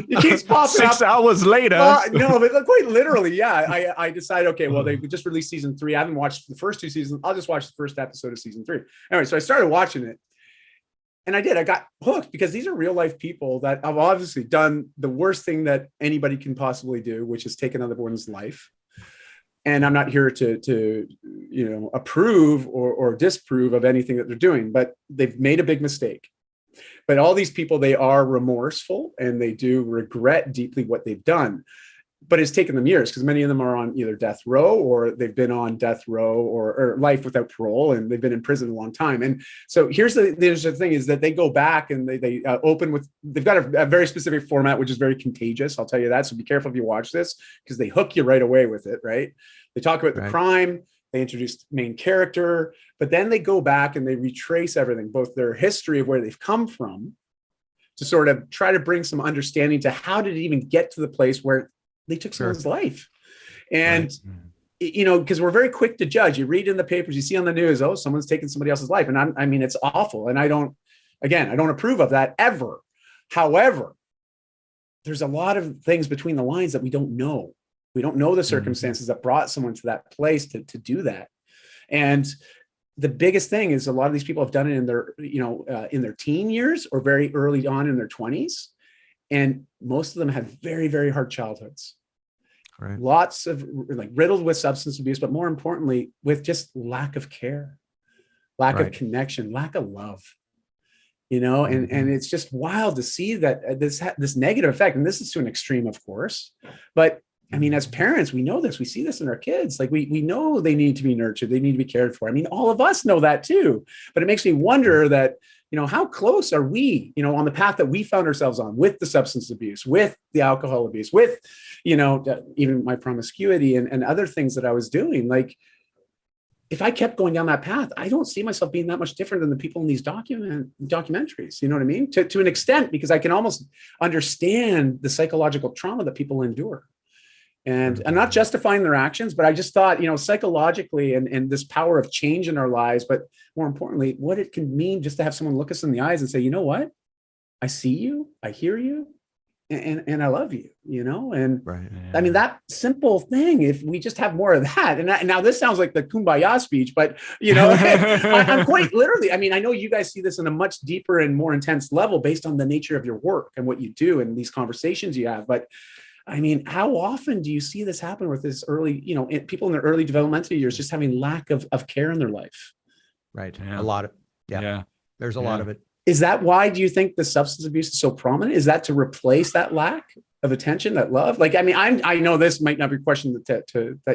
it keeps popping up. 6 hours later. No, but quite literally, yeah. I decided, okay, well, they just released season 3. I haven't watched the first 2 seasons. I'll just watch the first episode of season 3. Anyway, so I started watching it. And I did. I got hooked because these are real life people that have obviously done the worst thing that anybody can possibly do, which is take another one's life. And I'm not here to approve or disprove of anything that they're doing, but they've made a big mistake. But all these people, they are remorseful and they do regret deeply what they've done. But it's taken them years because many of them are on either death row or they've been on death row or life without parole, and they've been in prison a long time. And so there's the thing is that they go back and they open with, they've got a very specific format, which is very contagious. I'll tell you that. So be careful if you watch this because they hook you right away with it, right? They talk about the crime, they introduce the main character, but then they go back and they retrace everything, both their history of where they've come from to sort of try to bring some understanding to how did it even get to the place where they took someone's life. And, because we're very quick to judge. You read in the papers, you see on the news, oh, someone's taking somebody else's life. And it's awful. And I don't approve of that ever. However, there's a lot of things between the lines that we don't know. We don't know the circumstances that brought someone to that place to do that. And the biggest thing is a lot of these people have done it in their teen years or very early on in their 20s. And most of them had very, very hard childhoods. Right. Lots of like riddled with substance abuse, but more importantly, with just lack of care, lack of connection, lack of love. And it's just wild to see that this negative effect, and this is to an extreme, of course, but I mean, as parents, we know this, we see this in our kids. Like we know they need to be nurtured. They need to be cared for. I mean, all of us know that too, but it makes me wonder that, how close are we, on the path that we found ourselves on with the substance abuse, with the alcohol abuse, with, even my promiscuity and other things that I was doing. Like, if I kept going down that path, I don't see myself being that much different than the people in these documentaries. You know what I mean? To an extent, because I can almost understand the psychological trauma that people endure. And I'm not justifying their actions, but I just thought, psychologically and this power of change in our lives, but more importantly, what it can mean just to have someone look us in the eyes and say, you know what? I see you, I hear you, and I love you, and I mean, that simple thing, if we just have more of that, and now this sounds like the kumbaya speech, but, I'm quite literally, I mean, I know you guys see this in a much deeper and more intense level based on the nature of your work and what you do and these conversations you have, but I mean, how often do you see this happen with this early, people in their early developmental years just having lack of care in their life? Right. Yeah. A lot of, there's a lot of it. Is that why do you think the substance abuse is so prominent? Is that to replace that lack of attention, that love? Like, I mean, I know this might not be a question that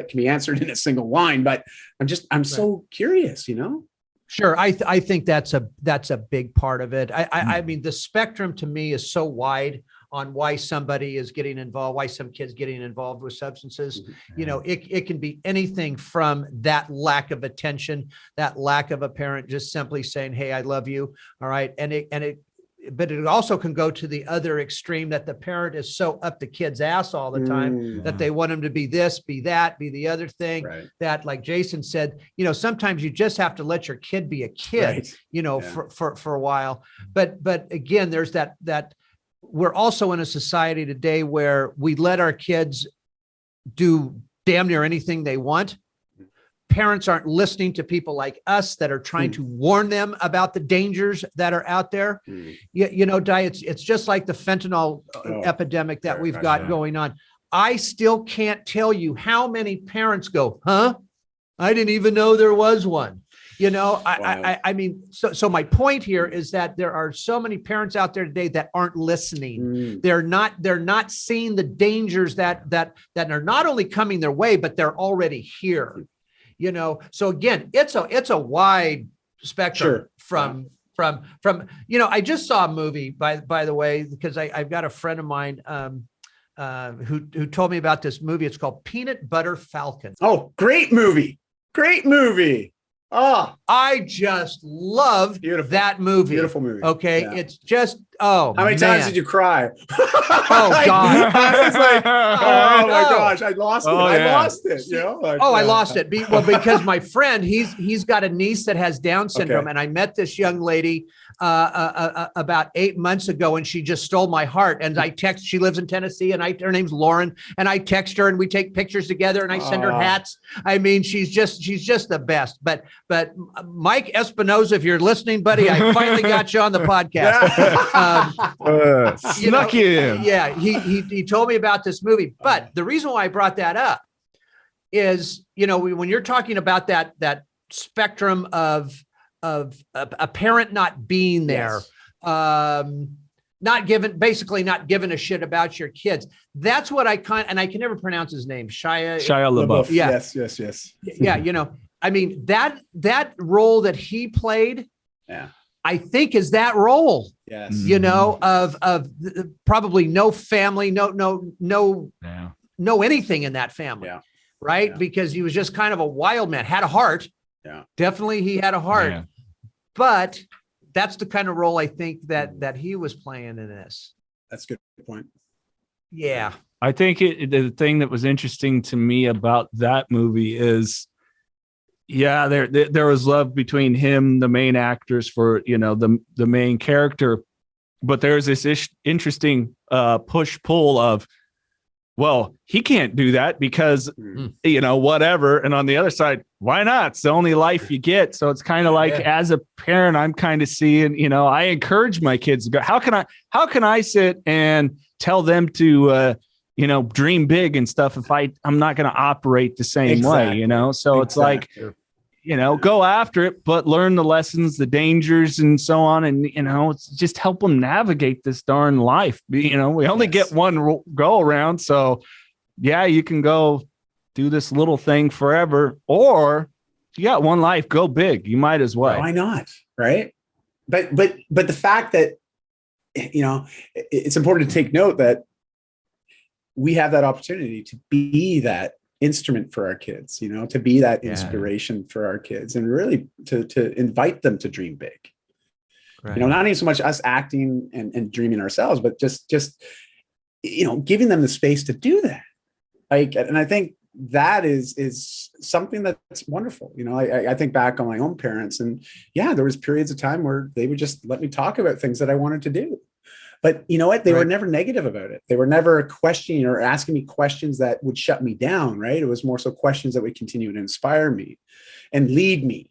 can be answered in a single line, but I'm so curious, Sure. I think that's a big part of it. I mean, the spectrum to me is so wide on why somebody is getting involved, why some kids getting involved with substances. It can be anything from that lack of attention, that lack of a parent just simply saying, hey, I love you. All right. But it also can go to the other extreme, that the parent is so up the kid's ass all the time that they want him to be this, be that, be the other thing. That, like Jason said, sometimes you just have to let your kid be a kid, for a while. But again, there's that we're also in a society today where we let our kids do damn near anything they want. Parents aren't listening to people like us that are trying to warn them about the dangers that are out there. Dai, it's just like the fentanyl epidemic that we've got going on. I still can't tell you how many parents go, huh? I didn't even know there was one. I mean, so my point here is that there are so many parents out there today that aren't listening. They're not seeing the dangers that are not only coming their way, but they're already here. So again, it's a wide spectrum from, I just saw a movie by the way, because I've got a friend of mine, who told me about this movie. It's called Peanut Butter Falcon. Oh, great movie. Oh, I just love that movie. Beautiful movie. Okay. Yeah. It's just, how many times did you cry? Oh God. I was like, oh my gosh, I lost it. I lost it. I lost it. Well, because my friend, he's got a niece that has Down syndrome. And I met this young lady about 8 months ago, and she just stole my heart. And she lives in Tennessee, and her name's Lauren, and I text her and we take pictures together and I send her hats. I mean, she's just the best. But Mike Espinoza, if you're listening, buddy, I finally got you on the podcast. Snuck you in. Yeah. He told me about this movie, but the reason why I brought that up is, when you're talking about that spectrum of a parent not being there, not giving a shit about your kids. That's what and I can never pronounce his name. Shia LaBeouf. Yeah. Yes. Yeah. I mean, that role that he played, I think is that role, of probably no family, no anything in that family. Right. Because he was just kind of a wild man, had a heart. Yeah, definitely. He had a heart, but that's the kind of role I think that he was playing in this. That's a good point. Yeah. I think the thing that was interesting to me about that movie is, there was love between him, the main actors, for, the main character, but there's this interesting push pull of, well, he can't do that because, whatever. And on the other side, why not? It's the only life you get. So it's kind of like, as a parent, I'm kind of seeing, I encourage my kids to go, how can I sit and tell them to, dream big and stuff if I'm not going to operate the same way, So it's like, go after it, but learn the lessons, the dangers and so on. And, it's just help them navigate this darn life. We only get one go around. So yeah, you can go do this little thing forever, or you got one life, go big. You might as well. Why not? Right. But the fact that, it's important to take note that we have that opportunity to be that instrument for our kids, to be that inspiration for our kids, and really to invite them to dream big. Right. Not even so much us acting and dreaming ourselves, but just giving them the space to do that. And I think that is something that's wonderful. I think back on my own parents, and there was periods of time where they would just let me talk about things that I wanted to do. But you know what? They were never negative about it. They were never questioning or asking me questions that would shut me down, right? It was more so questions that would continue to inspire me and lead me,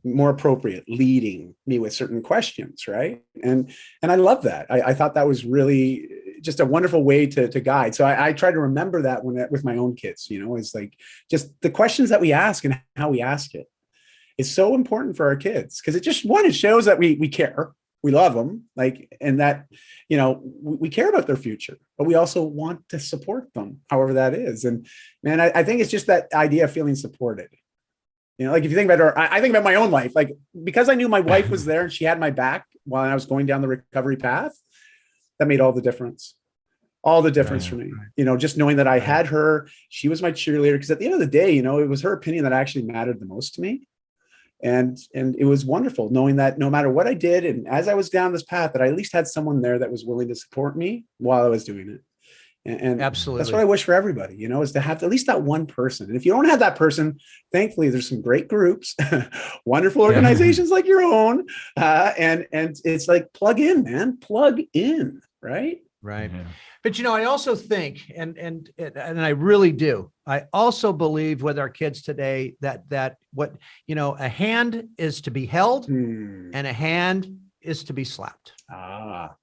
more appropriate, leading me with certain questions, right? And I love that. I thought that was really just a wonderful way to guide. So I try to remember that with my own kids, is like just the questions that we ask and how we ask it is so important for our kids, because it shows that we care. We love them, and that, we care about their future, but we also want to support them, however that is. And man, I think it's just that idea of feeling supported. If you think about I think about my own life, because I knew my wife was there and she had my back while I was going down the recovery path, that made all the difference. All the difference for me, just knowing that I had her, she was my cheerleader. Because at the end of the day, it was her opinion that actually mattered the most to me. And it was wonderful knowing that no matter what I did, and as I was down this path, that I at least had someone there that was willing to support me while I was doing it. And absolutely, that's what I wish for everybody, is to have at least that one person. And if you don't have that person, thankfully, there's some great groups, wonderful organizations like your own. And it's like, plug in, man, plug in. Right. Right. Yeah. But, I also think, and I really do, I also believe with our kids today that what, a hand is to be held and a hand is to be slapped. Ah,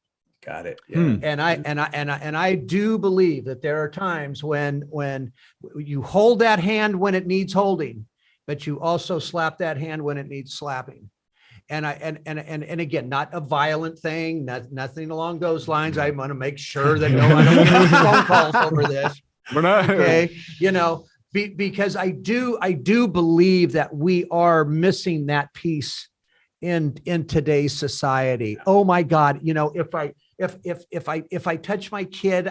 got it. Yeah. And I do believe that there are times when you hold that hand when it needs holding, but you also slap that hand when it needs slapping. And again, not a violent thing, nothing along those lines. I want to make sure that I don't get any phone calls over this. We're not okay. Because I do believe that we are missing that piece in today's society. Oh my God. If I touch my kid,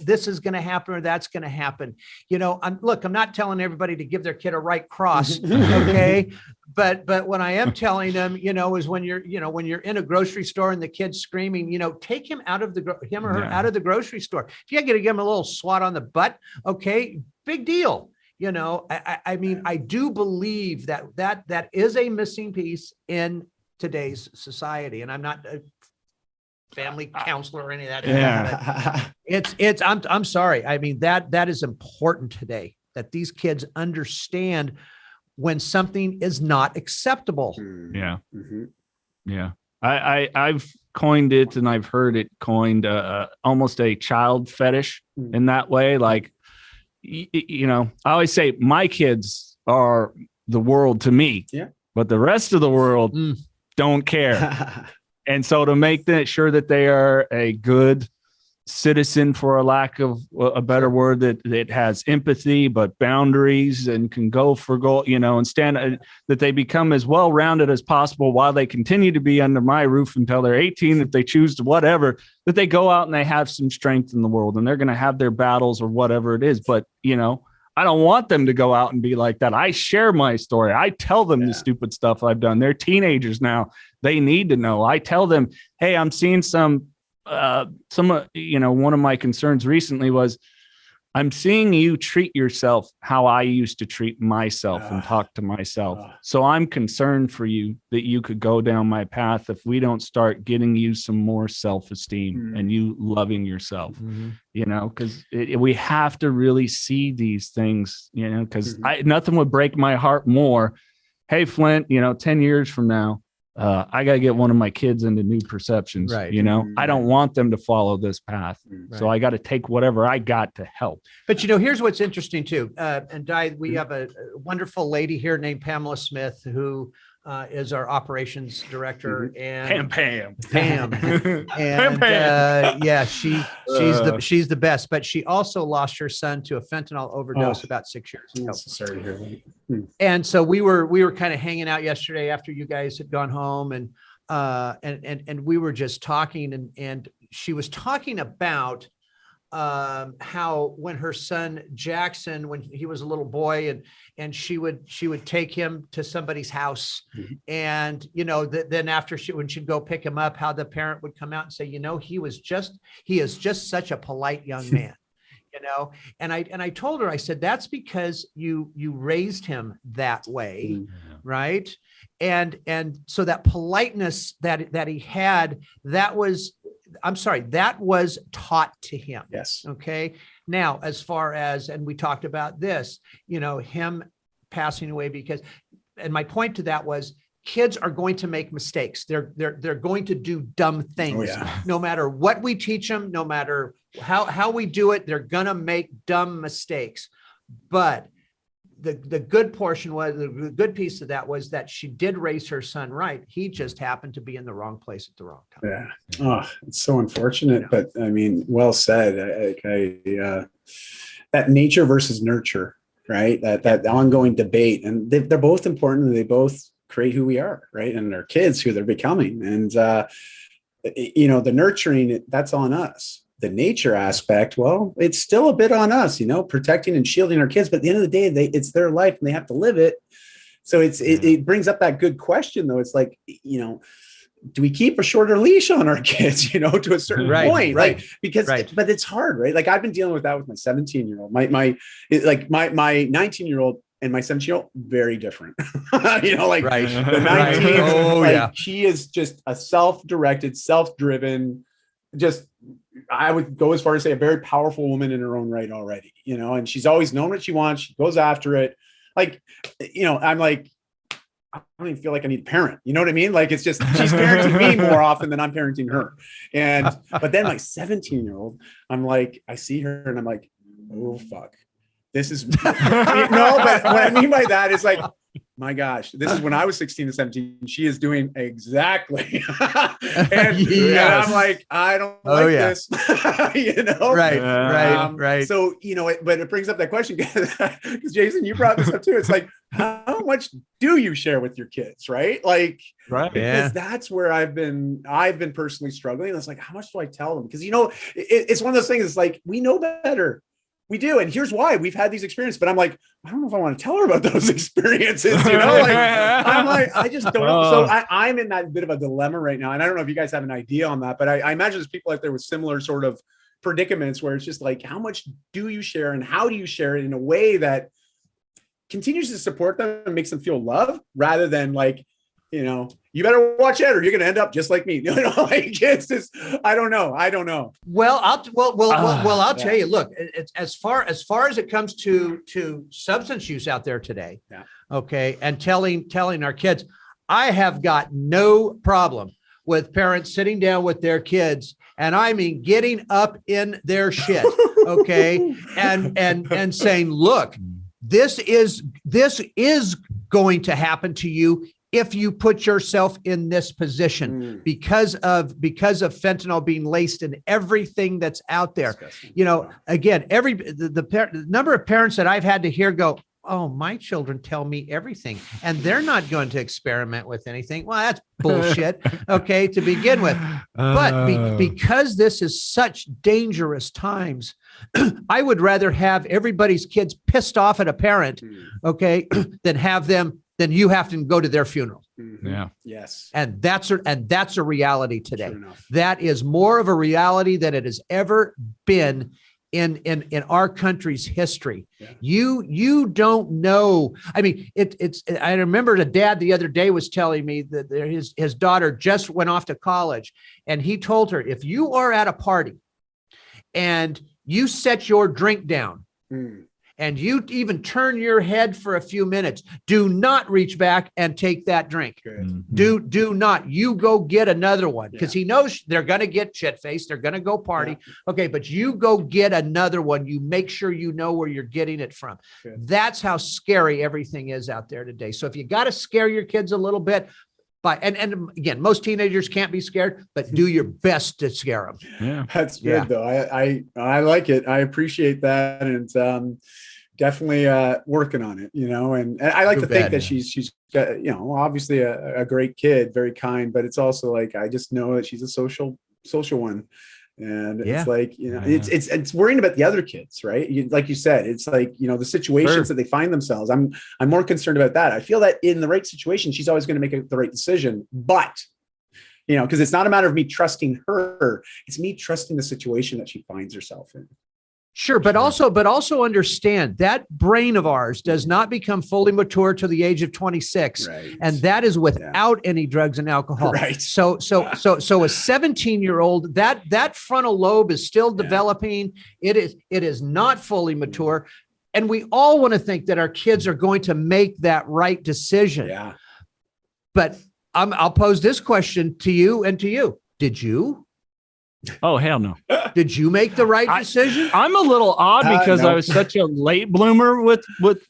this is going to happen or that's going to happen. I'm not telling everybody to give their kid a right cross. Okay. But what I am telling them, is when you're in a grocery store and the kid's screaming, take him out of him or her out of the grocery store. If you got to give him a little swat on the butt, okay, big deal. I do believe that is a missing piece in today's society. And I'm not a family counselor or any of that. Yeah. I'm sorry. I mean, that is important today, that these kids understand when something is not acceptable. Yeah. Mm-hmm. Yeah. I've coined it, and I've heard it coined almost a child fetish in that way. Like, I always say my kids are the world to me, but the rest of the world don't care. And so to make sure that they are a good citizen, for a lack of a better word, that has empathy, but boundaries, and can go for goal, and stand, that they become as well-rounded as possible while they continue to be under my roof until they're 18, if they choose to, whatever, that they go out and they have some strength in the world, and they're going to have their battles or whatever it is. But, I don't want them to go out and be like that. I share my story. I tell them the stupid stuff I've done. They're teenagers now. They need to know. I tell them, hey, I'm seeing one of my concerns recently was I'm seeing you treat yourself how I used to treat myself and talk to myself. So I'm concerned for you that you could go down my path if we don't start getting you some more self-esteem and you loving yourself, you know, because we have to really see these things, you know, because nothing would break my heart more. Hey, Flindt, you know, 10 years from now, I got to get one of my kids into new perceptions. Right. You know, I don't want them to follow this path. So I got to take whatever I got to help. But, you know, here's what's interesting, too. And Dai, we have a wonderful lady here named Pamela Smith, who is our operations director. And Pam. And yeah, she's the best. But she also lost her son to a fentanyl overdose about 6 years ago. Sorry to hear that. And so we were kind of hanging out yesterday after you guys had gone home, and we were just talking, and she was talking about how when her son Jackson, when he was a little boy, and she would take him to somebody's house, and you know then after when she'd go pick him up, how the parent would come out and say, you know, he is just such a polite young man. You know, and I told her, I said, that's because you raised him that way, right? And so that politeness that he had, that was taught to him. Yes. Okay. Now, as far as, and we talked about this, you know, him passing away and my point to that was, kids are going to make mistakes. They're going to do dumb things. No matter what we teach them, no matter how we do it, they're going to make dumb mistakes. But the good portion was, the good piece of that was that she did raise her son right. He just happened to be in the wrong place at the wrong time. Yeah. Oh, it's so unfortunate, but I mean, well said. That nature versus nurture, right? That ongoing debate, and they're both important, and they both create who we are, right? And our kids, who they're becoming. And, you know, the nurturing, that's on us. The nature aspect, well, it's still a bit on us, you know, protecting and shielding our kids. But at the end of the day, it's their life and they have to live it. So it brings up that good question, though. It's like, you know, do we keep a shorter leash on our kids, you know, to a certain point? Right. But it's hard, right? Like I've been dealing with that with my 17-year-old, my 19-year-old. And my 17-year-old, very different. You know, like the 19, she is just a self-directed, self-driven, just, I would go as far as say a very powerful woman in her own right already, you know, and she's always known what she wants. She goes after it. Like, you know, I'm like, I don't even feel like I need a parent. You know what I mean? Like, it's just, she's parenting me more often than I'm parenting her. But then my 17-year-old, I'm like, I see her and I'm like, oh, fuck. This is no, but what I mean by that is like, my gosh, this is when I was 16 to 17. She is doing exactly. and I'm like, I don't like this. You know? Right. So, you know, but it brings up that question because Jason, you brought this up too. It's like, how much do you share with your kids? Right. Like, because that's where I've been personally struggling. It's like, how much do I tell them? Because, you know, it's one of those things. It's like, we know better. We do. And here's why. We've had these experiences, but I'm like, I don't know if I want to tell her about those experiences, you know, like, I'm like, I just don't know. So I'm in that bit of a dilemma right now. And I don't know if you guys have an idea on that, but I imagine there's people out there with similar sort of predicaments where it's just like, how much do you share and how do you share it in a way that continues to support them and makes them feel love rather than like, you know, you better watch out or you're going to end up just like me. You know, like it's just, I don't know. Well, I'll tell you, look, it's as far as it comes to substance use out there today. Yeah. Okay. And telling our kids, I have got no problem with parents sitting down with their kids. And I mean, getting up in their shit. Okay. and saying, look, this is going to happen to you if you put yourself in this position because of fentanyl being laced in everything that's out there. Disgusting. You know, again, the number of parents that I've had to hear go, oh, my children tell me everything and they're not going to experiment with anything. Well, that's bullshit. Okay. To begin with, but because this is such dangerous times, I would rather have everybody's kids pissed off at a parent, okay, than you have to go to their funeral. Yeah. Yes. And that's a reality today. That is more of a reality than it has ever been in our country's history. Yeah. You don't know. I mean, I remember the dad the other day was telling me that his daughter just went off to college, and he told her, if you are at a party and you set your drink down and you even turn your head for a few minutes, do not reach back and take that drink. Do not. You go get another one, because he knows they're going to get shit-faced. They're going to go party. Okay, but you go get another one. You make sure you know where you're getting it from. That's how scary everything is out there today. So if you got to scare your kids a little bit, and again, most teenagers can't be scared, but do your best to scare them. Yeah, that's good though. I like it. I appreciate that, and definitely working on it. And I like to think that she's got, obviously a great kid, very kind, but it's also like I just know that she's a social one. And it's like, it's worrying about the other kids, right? Like you said, it's like, the situations that they find themselves. I'm more concerned about that. I feel that in the right situation, she's always going to make the right decision, but because it's not a matter of me trusting her. It's me trusting the situation that she finds herself in. Sure. But also understand that brain of ours does not become fully mature to the age of 26. Right. And that is without any drugs and alcohol. Right. So a 17-year-old, that frontal lobe is still developing. It is not fully mature. And we all want to think that our kids are going to make that right decision. Yeah. But I'll pose this question to you and to you. Did you? Oh, hell no. Did you make the right decision? I'm a little odd because no. I was such a late bloomer with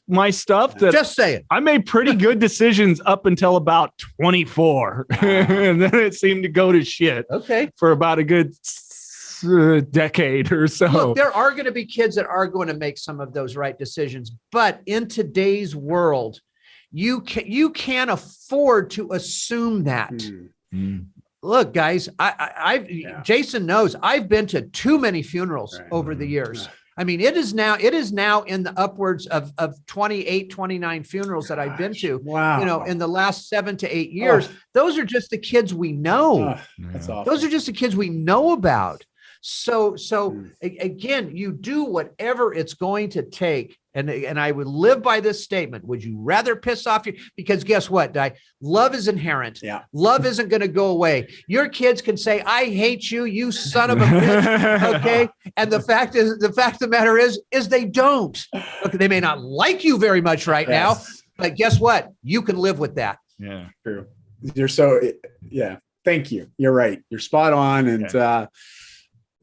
my stuff that Just say it. I made pretty good decisions up until about 24. And then it seemed to go to shit for about a good decade or so. Look, there are going to be kids that are going to make some of those right decisions, but in today's world, you can't afford to assume that. Look, guys, Jason knows I've been to too many funerals over the years. I mean, it is now in the upwards of 28, 29 funerals that I've been to, in the last 7 to 8 years. Those are just the kids we know. That's awesome. Those are just the kids we know about. So again, you do whatever it's going to take. And I would live by this statement. Would you rather piss off because guess what, Dai? Love is inherent. Yeah. Love isn't going to go away. Your kids can say, I hate you, you son of a bitch. Okay. And the fact of the matter is they don't. Okay, they may not like you very much right now, but guess what? You can live with that. Yeah. True. You're thank you. You're right. You're spot on. And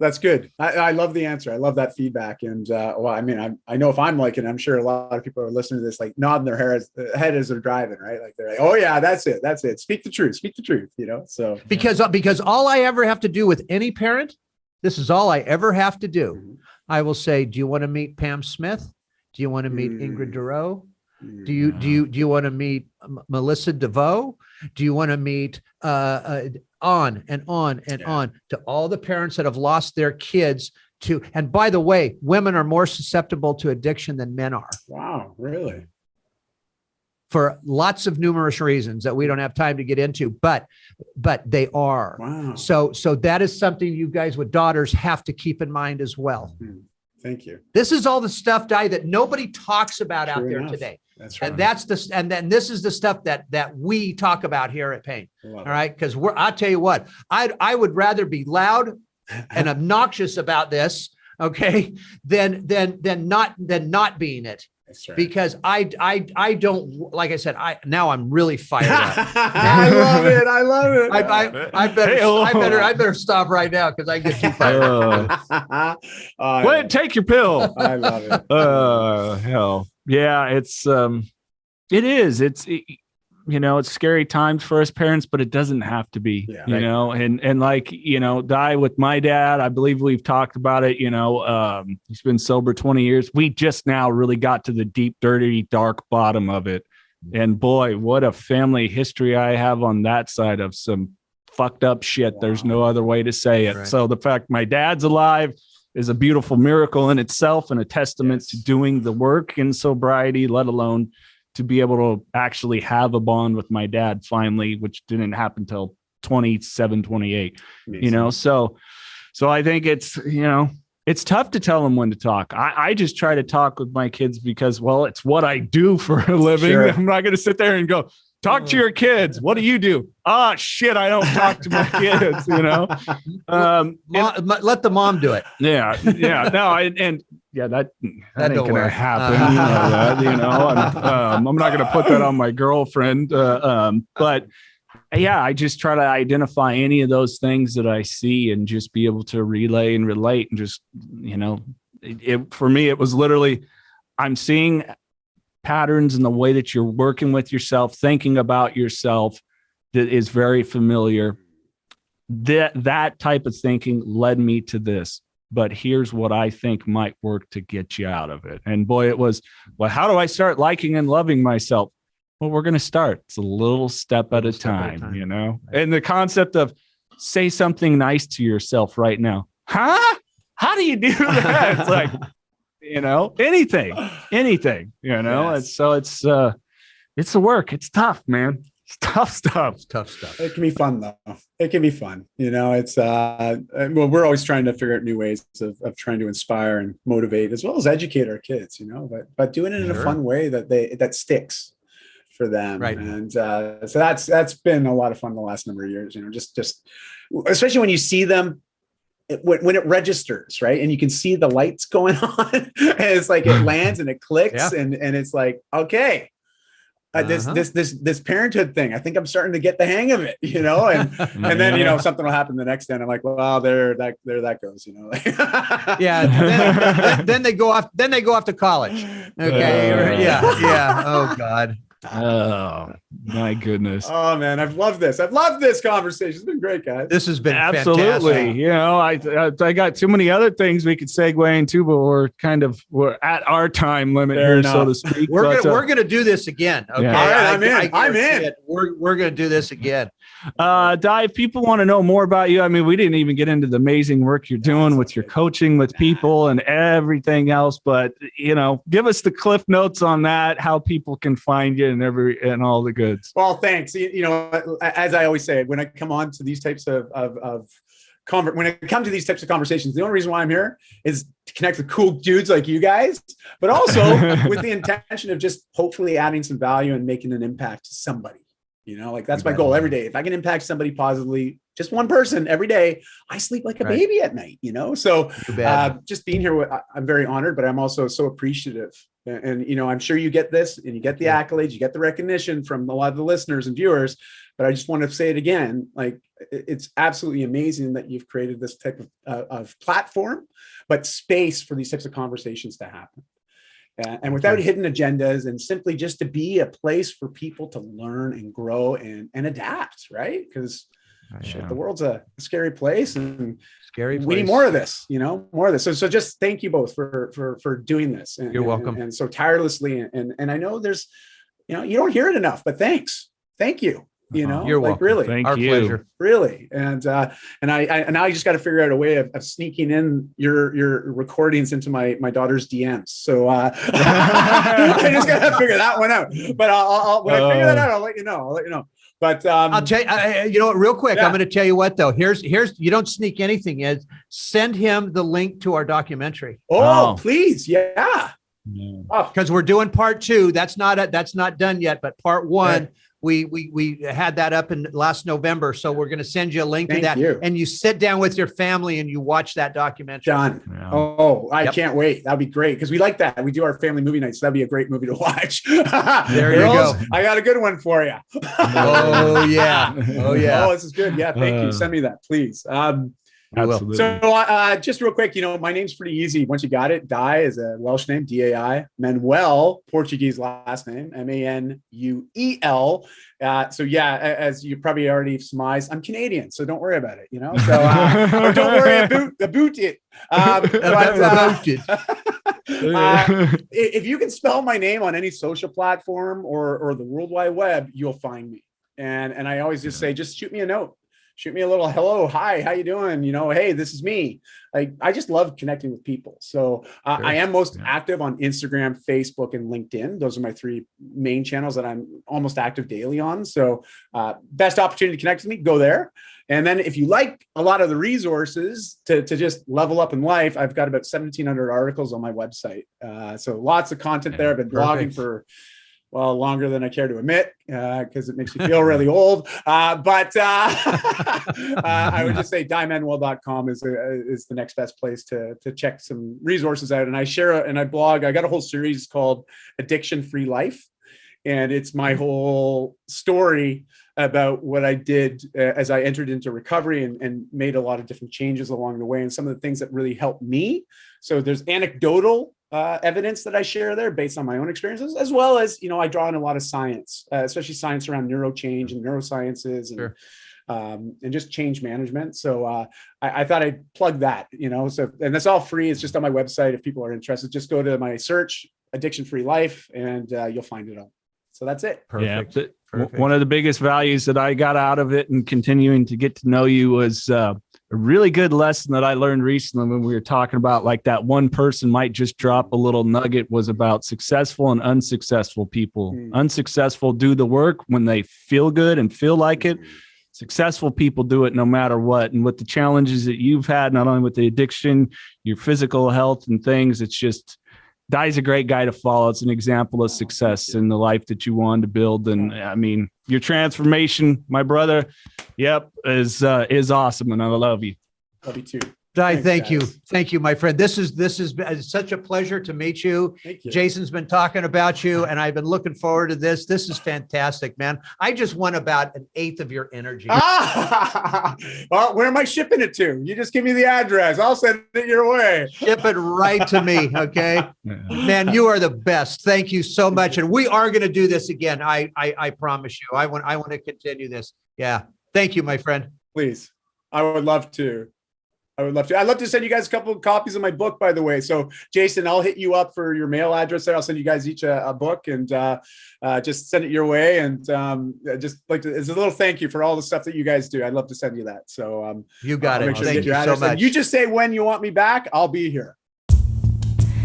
that's good. I love the answer. I love that feedback. And I know if I'm like it, I'm sure a lot of people are listening to this, like nodding their head as they're driving, right? Like they're like, oh yeah, that's it. Speak the truth. So because all I ever have to do with any parent, this is all I ever have to do. Mm-hmm. I will say, do you want to meet Pam Smith? Do you want to meet Ingrid DeRoe? Do you want to meet Melissa DeVoe? Do you want to meet on and on to all the parents that have lost their kids to? And by the way, women are more susceptible to addiction than men are. Wow, really? For lots of numerous reasons that we don't have time to get into, but they are. Wow. So that is something you guys with daughters have to keep in mind as well. Thank you. This is all the stuff, Dai, that nobody talks about out there today. That's right. And then this is the stuff that we talk about here at Pain. All right. Because I'll tell you what, I would rather be loud and obnoxious about this, okay, than not being it. That's right. Because I don't, like I said, now I'm really fired up. I love it. I better stop right now because I get too fired up. Take your pill. I love it. Hell. Yeah, it's scary times for us parents, but it doesn't have to be, and like, Dai, with my dad, I believe we've talked about it, he's been sober 20 years. We just now really got to the deep, dirty, dark bottom of it. And boy, what a family history I have on that side of some fucked up shit. Wow. There's no other way to say it. Right. So the fact my dad's alive is a beautiful miracle in itself and a testament to doing the work in sobriety, let alone to be able to actually have a bond with my dad finally, which didn't happen till 27, 28, So I think it's, It's tough to tell them when to talk. I just try to talk with my kids because, well, it's what I do for a living. Sure. I'm not going to sit there and go, talk to your kids. What do you do? Ah, shit, I don't talk to my kids, you know? Let the mom do it. Yeah. No, that ain't don't gonna work. happen. You know, I'm not gonna put that on my girlfriend. But yeah, I just try to identify any of those things that I see and just be able to relay and relate and just, you know, for me, it was literally, I'm seeing patterns in the way that you're working with yourself, thinking about yourself that is very familiar. That type of thinking led me to this. But here's what I think might work to get you out of it. And boy, it was, well, how do I start liking and loving myself? Well, we're going to start. It's a little step at a time, you know? And the concept of say something nice to yourself right now. Huh? How do you do that? It's like, you know, anything, you know? Yes. And so it's the work. It's tough, man. It's tough stuff. It's tough stuff. It can be fun though. It can be fun. You know, it's well, we're always trying to figure out new ways of trying to inspire and motivate as well as educate our kids, you know, but doing it in a fun way that sticks for them. Right. And so that's been a lot of fun the last number of years, you know, just especially when you see them when it registers, right? And you can see the lights going on and it's like it lands and it clicks and it's like, okay. This parenthood thing, I think I'm starting to get the hang of it, you know, and then, you know, something will happen the next day and I'm like, well, there that goes, you know. Then they go off to college. Okay. Yeah. Oh God. Oh my goodness. Oh man, I've loved this conversation. It's been great, guys. This has been absolutely fantastic. You know, I got too many other things we could segue into, but we're at our time limit here, so to speak. We're gonna do this again. Okay, yeah. All right, I'm in. We're gonna do this again. Dai, if people want to know more about you, I mean, we didn't even get into the amazing work you're doing with your coaching with people and everything else, but you know, give us the cliff notes on that, how people can find you and all the goods. Well, thanks. You know, as I always say, when I come on to these types of conversations, the only reason why I'm here is to connect with cool dudes like you guys, but also with the intention of just hopefully adding some value and making an impact to somebody. You know, like that's my goal every day. If I can impact somebody positively, just one person every day, I sleep like a baby at night, you know? So just being here, I'm very honored, but I'm also so appreciative. And, you know, I'm sure you get this and you get the accolades, you get the recognition from a lot of the listeners and viewers, but I just want to say it again, like it's absolutely amazing that you've created this type of platform, but space for these types of conversations to happen. And without hidden agendas and simply just to be a place for people to learn and grow and adapt, right? Because the world's a scary place and we need more of this, you know, more of this. So just thank you both for doing this. And, you're welcome. And so tirelessly. And I know there's, you know, you don't hear it enough, but thanks. Thank you. You know, you're like welcome. Really, Thank our you. pleasure. Really. And I now I just got to figure out a way of sneaking in your recordings into my daughter's DMs. So I just got to figure that one out. But I'll when I figure that out, I'll let you know. But I'll tell you, you know what, real quick, I'm going to tell you what, though, here's, you don't sneak anything in. Send him the link to our documentary. Oh, please. Yeah. Because we're doing part 2. That's not done yet, but part 1, we had that up in last November. So we're going to send you a link to that. And you sit down with your family and you watch that documentary. Done. Yeah. Oh, I can't wait. That'd be great. Because we like that. We do our family movie nights. That'd be a great movie to watch. There you go. I got a good one for you. Oh yeah. Oh, this is good. Yeah. Thank you. Send me that, please. Absolutely. So just real quick, you know, my name's pretty easy. Once you got it, Dai is a Welsh name, Dai. Manuel, Portuguese last name, Manuel. So yeah, as you probably already surmised, I'm Canadian, so don't worry about it, you know. So or don't worry about it. If you can spell my name on any social platform or the World Wide Web, you'll find me. And I always just say, just shoot me a note. shoot me a little hello, hi, how you doing? Hey, this is me. I just love connecting with people. So I am most active on Instagram, Facebook, and LinkedIn. Those are my 3 main channels that I'm almost active daily on. So best opportunity to connect with me, go there. And then if you like a lot of the resources to just level up in life, I've got about 1,700 articles on my website. So lots of content there. I've been blogging for longer than I care to admit, because it makes me feel really old. But I would just say DaiManuel.com is the next best place to check some resources out. And I share and I blog. I got a whole series called Addiction Free Life. And it's my whole story about what I did as I entered into recovery and made a lot of different changes along the way, and some of the things that really helped me. So there's anecdotal evidence that I share there based on my own experiences, as well as, I draw on a lot of science, especially science around neurochange and neurosciences and just change management. So I thought I'd plug that, so, and that's all free. It's just on my website. If people are interested, just go to my search, Addiction Free Life, and you'll find it all. So that's it. Perfect. Yeah, Perfect. One of the biggest values that I got out of it and continuing to get to know you was a really good lesson that I learned recently when we were talking about like that one person might just drop a little nugget, was about successful and unsuccessful people. Unsuccessful do the work when they feel good and feel like it. Successful people do it no matter what. And with the challenges that you've had, not only with the addiction, your physical health and things, it's just, Dai's a great guy to follow. It's an example of success in the life that you wanted to build. And I mean, your transformation, my brother, is awesome. And I love you. Love you too. Dai, thank you. Thank you, my friend. This has been such a pleasure to meet you. Thank you. Jason's been talking about you, and I've been looking forward to this. This is fantastic, man. I just want about 1/8 of your energy. Well, where am I shipping it to? You just give me the address. I'll send it your way. Ship it right to me, okay? Man, you are the best. Thank you so much. And we are going to do this again. I promise you. I want to continue this. Yeah. Thank you, my friend. Please. I would love to. I'd love to send you guys a couple of copies of my book, by the way. So, Jason, I'll hit you up for your mail address there. I'll send you guys each a book and just send it your way. And just like to, as a little thank you for all the stuff that you guys do. I'd love to send you that. So you got it. Sure Thank you so much. And you just say when you want me back. I'll be here.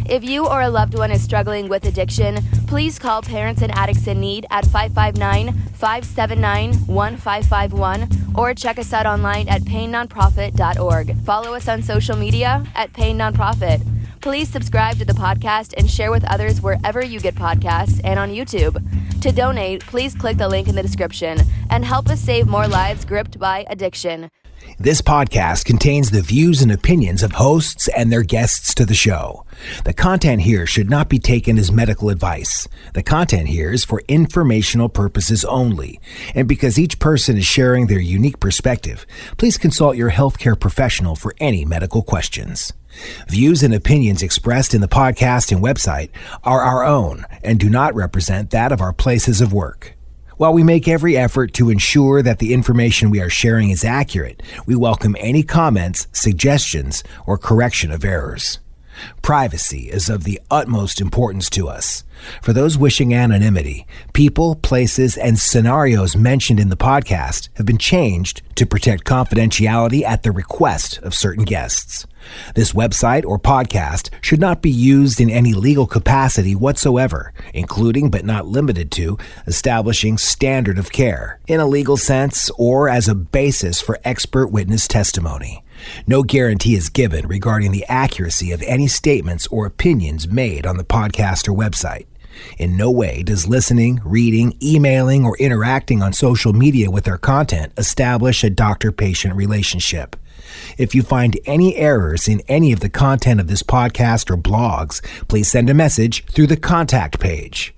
If you or a loved one is struggling with addiction, please call Parents and Addicts in Need at 559-579-1551 or check us out online at painnonprofit.org. Follow us on social media at Pain Nonprofit. Please subscribe to the podcast and share with others wherever you get podcasts and on YouTube. To donate, please click the link in the description and help us save more lives gripped by addiction. This podcast contains the views and opinions of hosts and their guests to the show. The content here should not be taken as medical advice. The content here is for informational purposes only. And because each person is sharing their unique perspective, please consult your healthcare professional for any medical questions. Views and opinions expressed in the podcast and website are our own and do not represent that of our places of work. While we make every effort to ensure that the information we are sharing is accurate, we welcome any comments, suggestions, or correction of errors. Privacy is of the utmost importance to us. For those wishing anonymity, people, places, and scenarios mentioned in the podcast have been changed to protect confidentiality at the request of certain guests. This website or podcast should not be used in any legal capacity whatsoever, including but not limited to establishing standard of care in a legal sense or as a basis for expert witness testimony. No guarantee is given regarding the accuracy of any statements or opinions made on the podcast or website. In no way does listening, reading, emailing, or interacting on social media with our content establish a doctor-patient relationship. If you find any errors in any of the content of this podcast or blogs, please send a message through the contact page.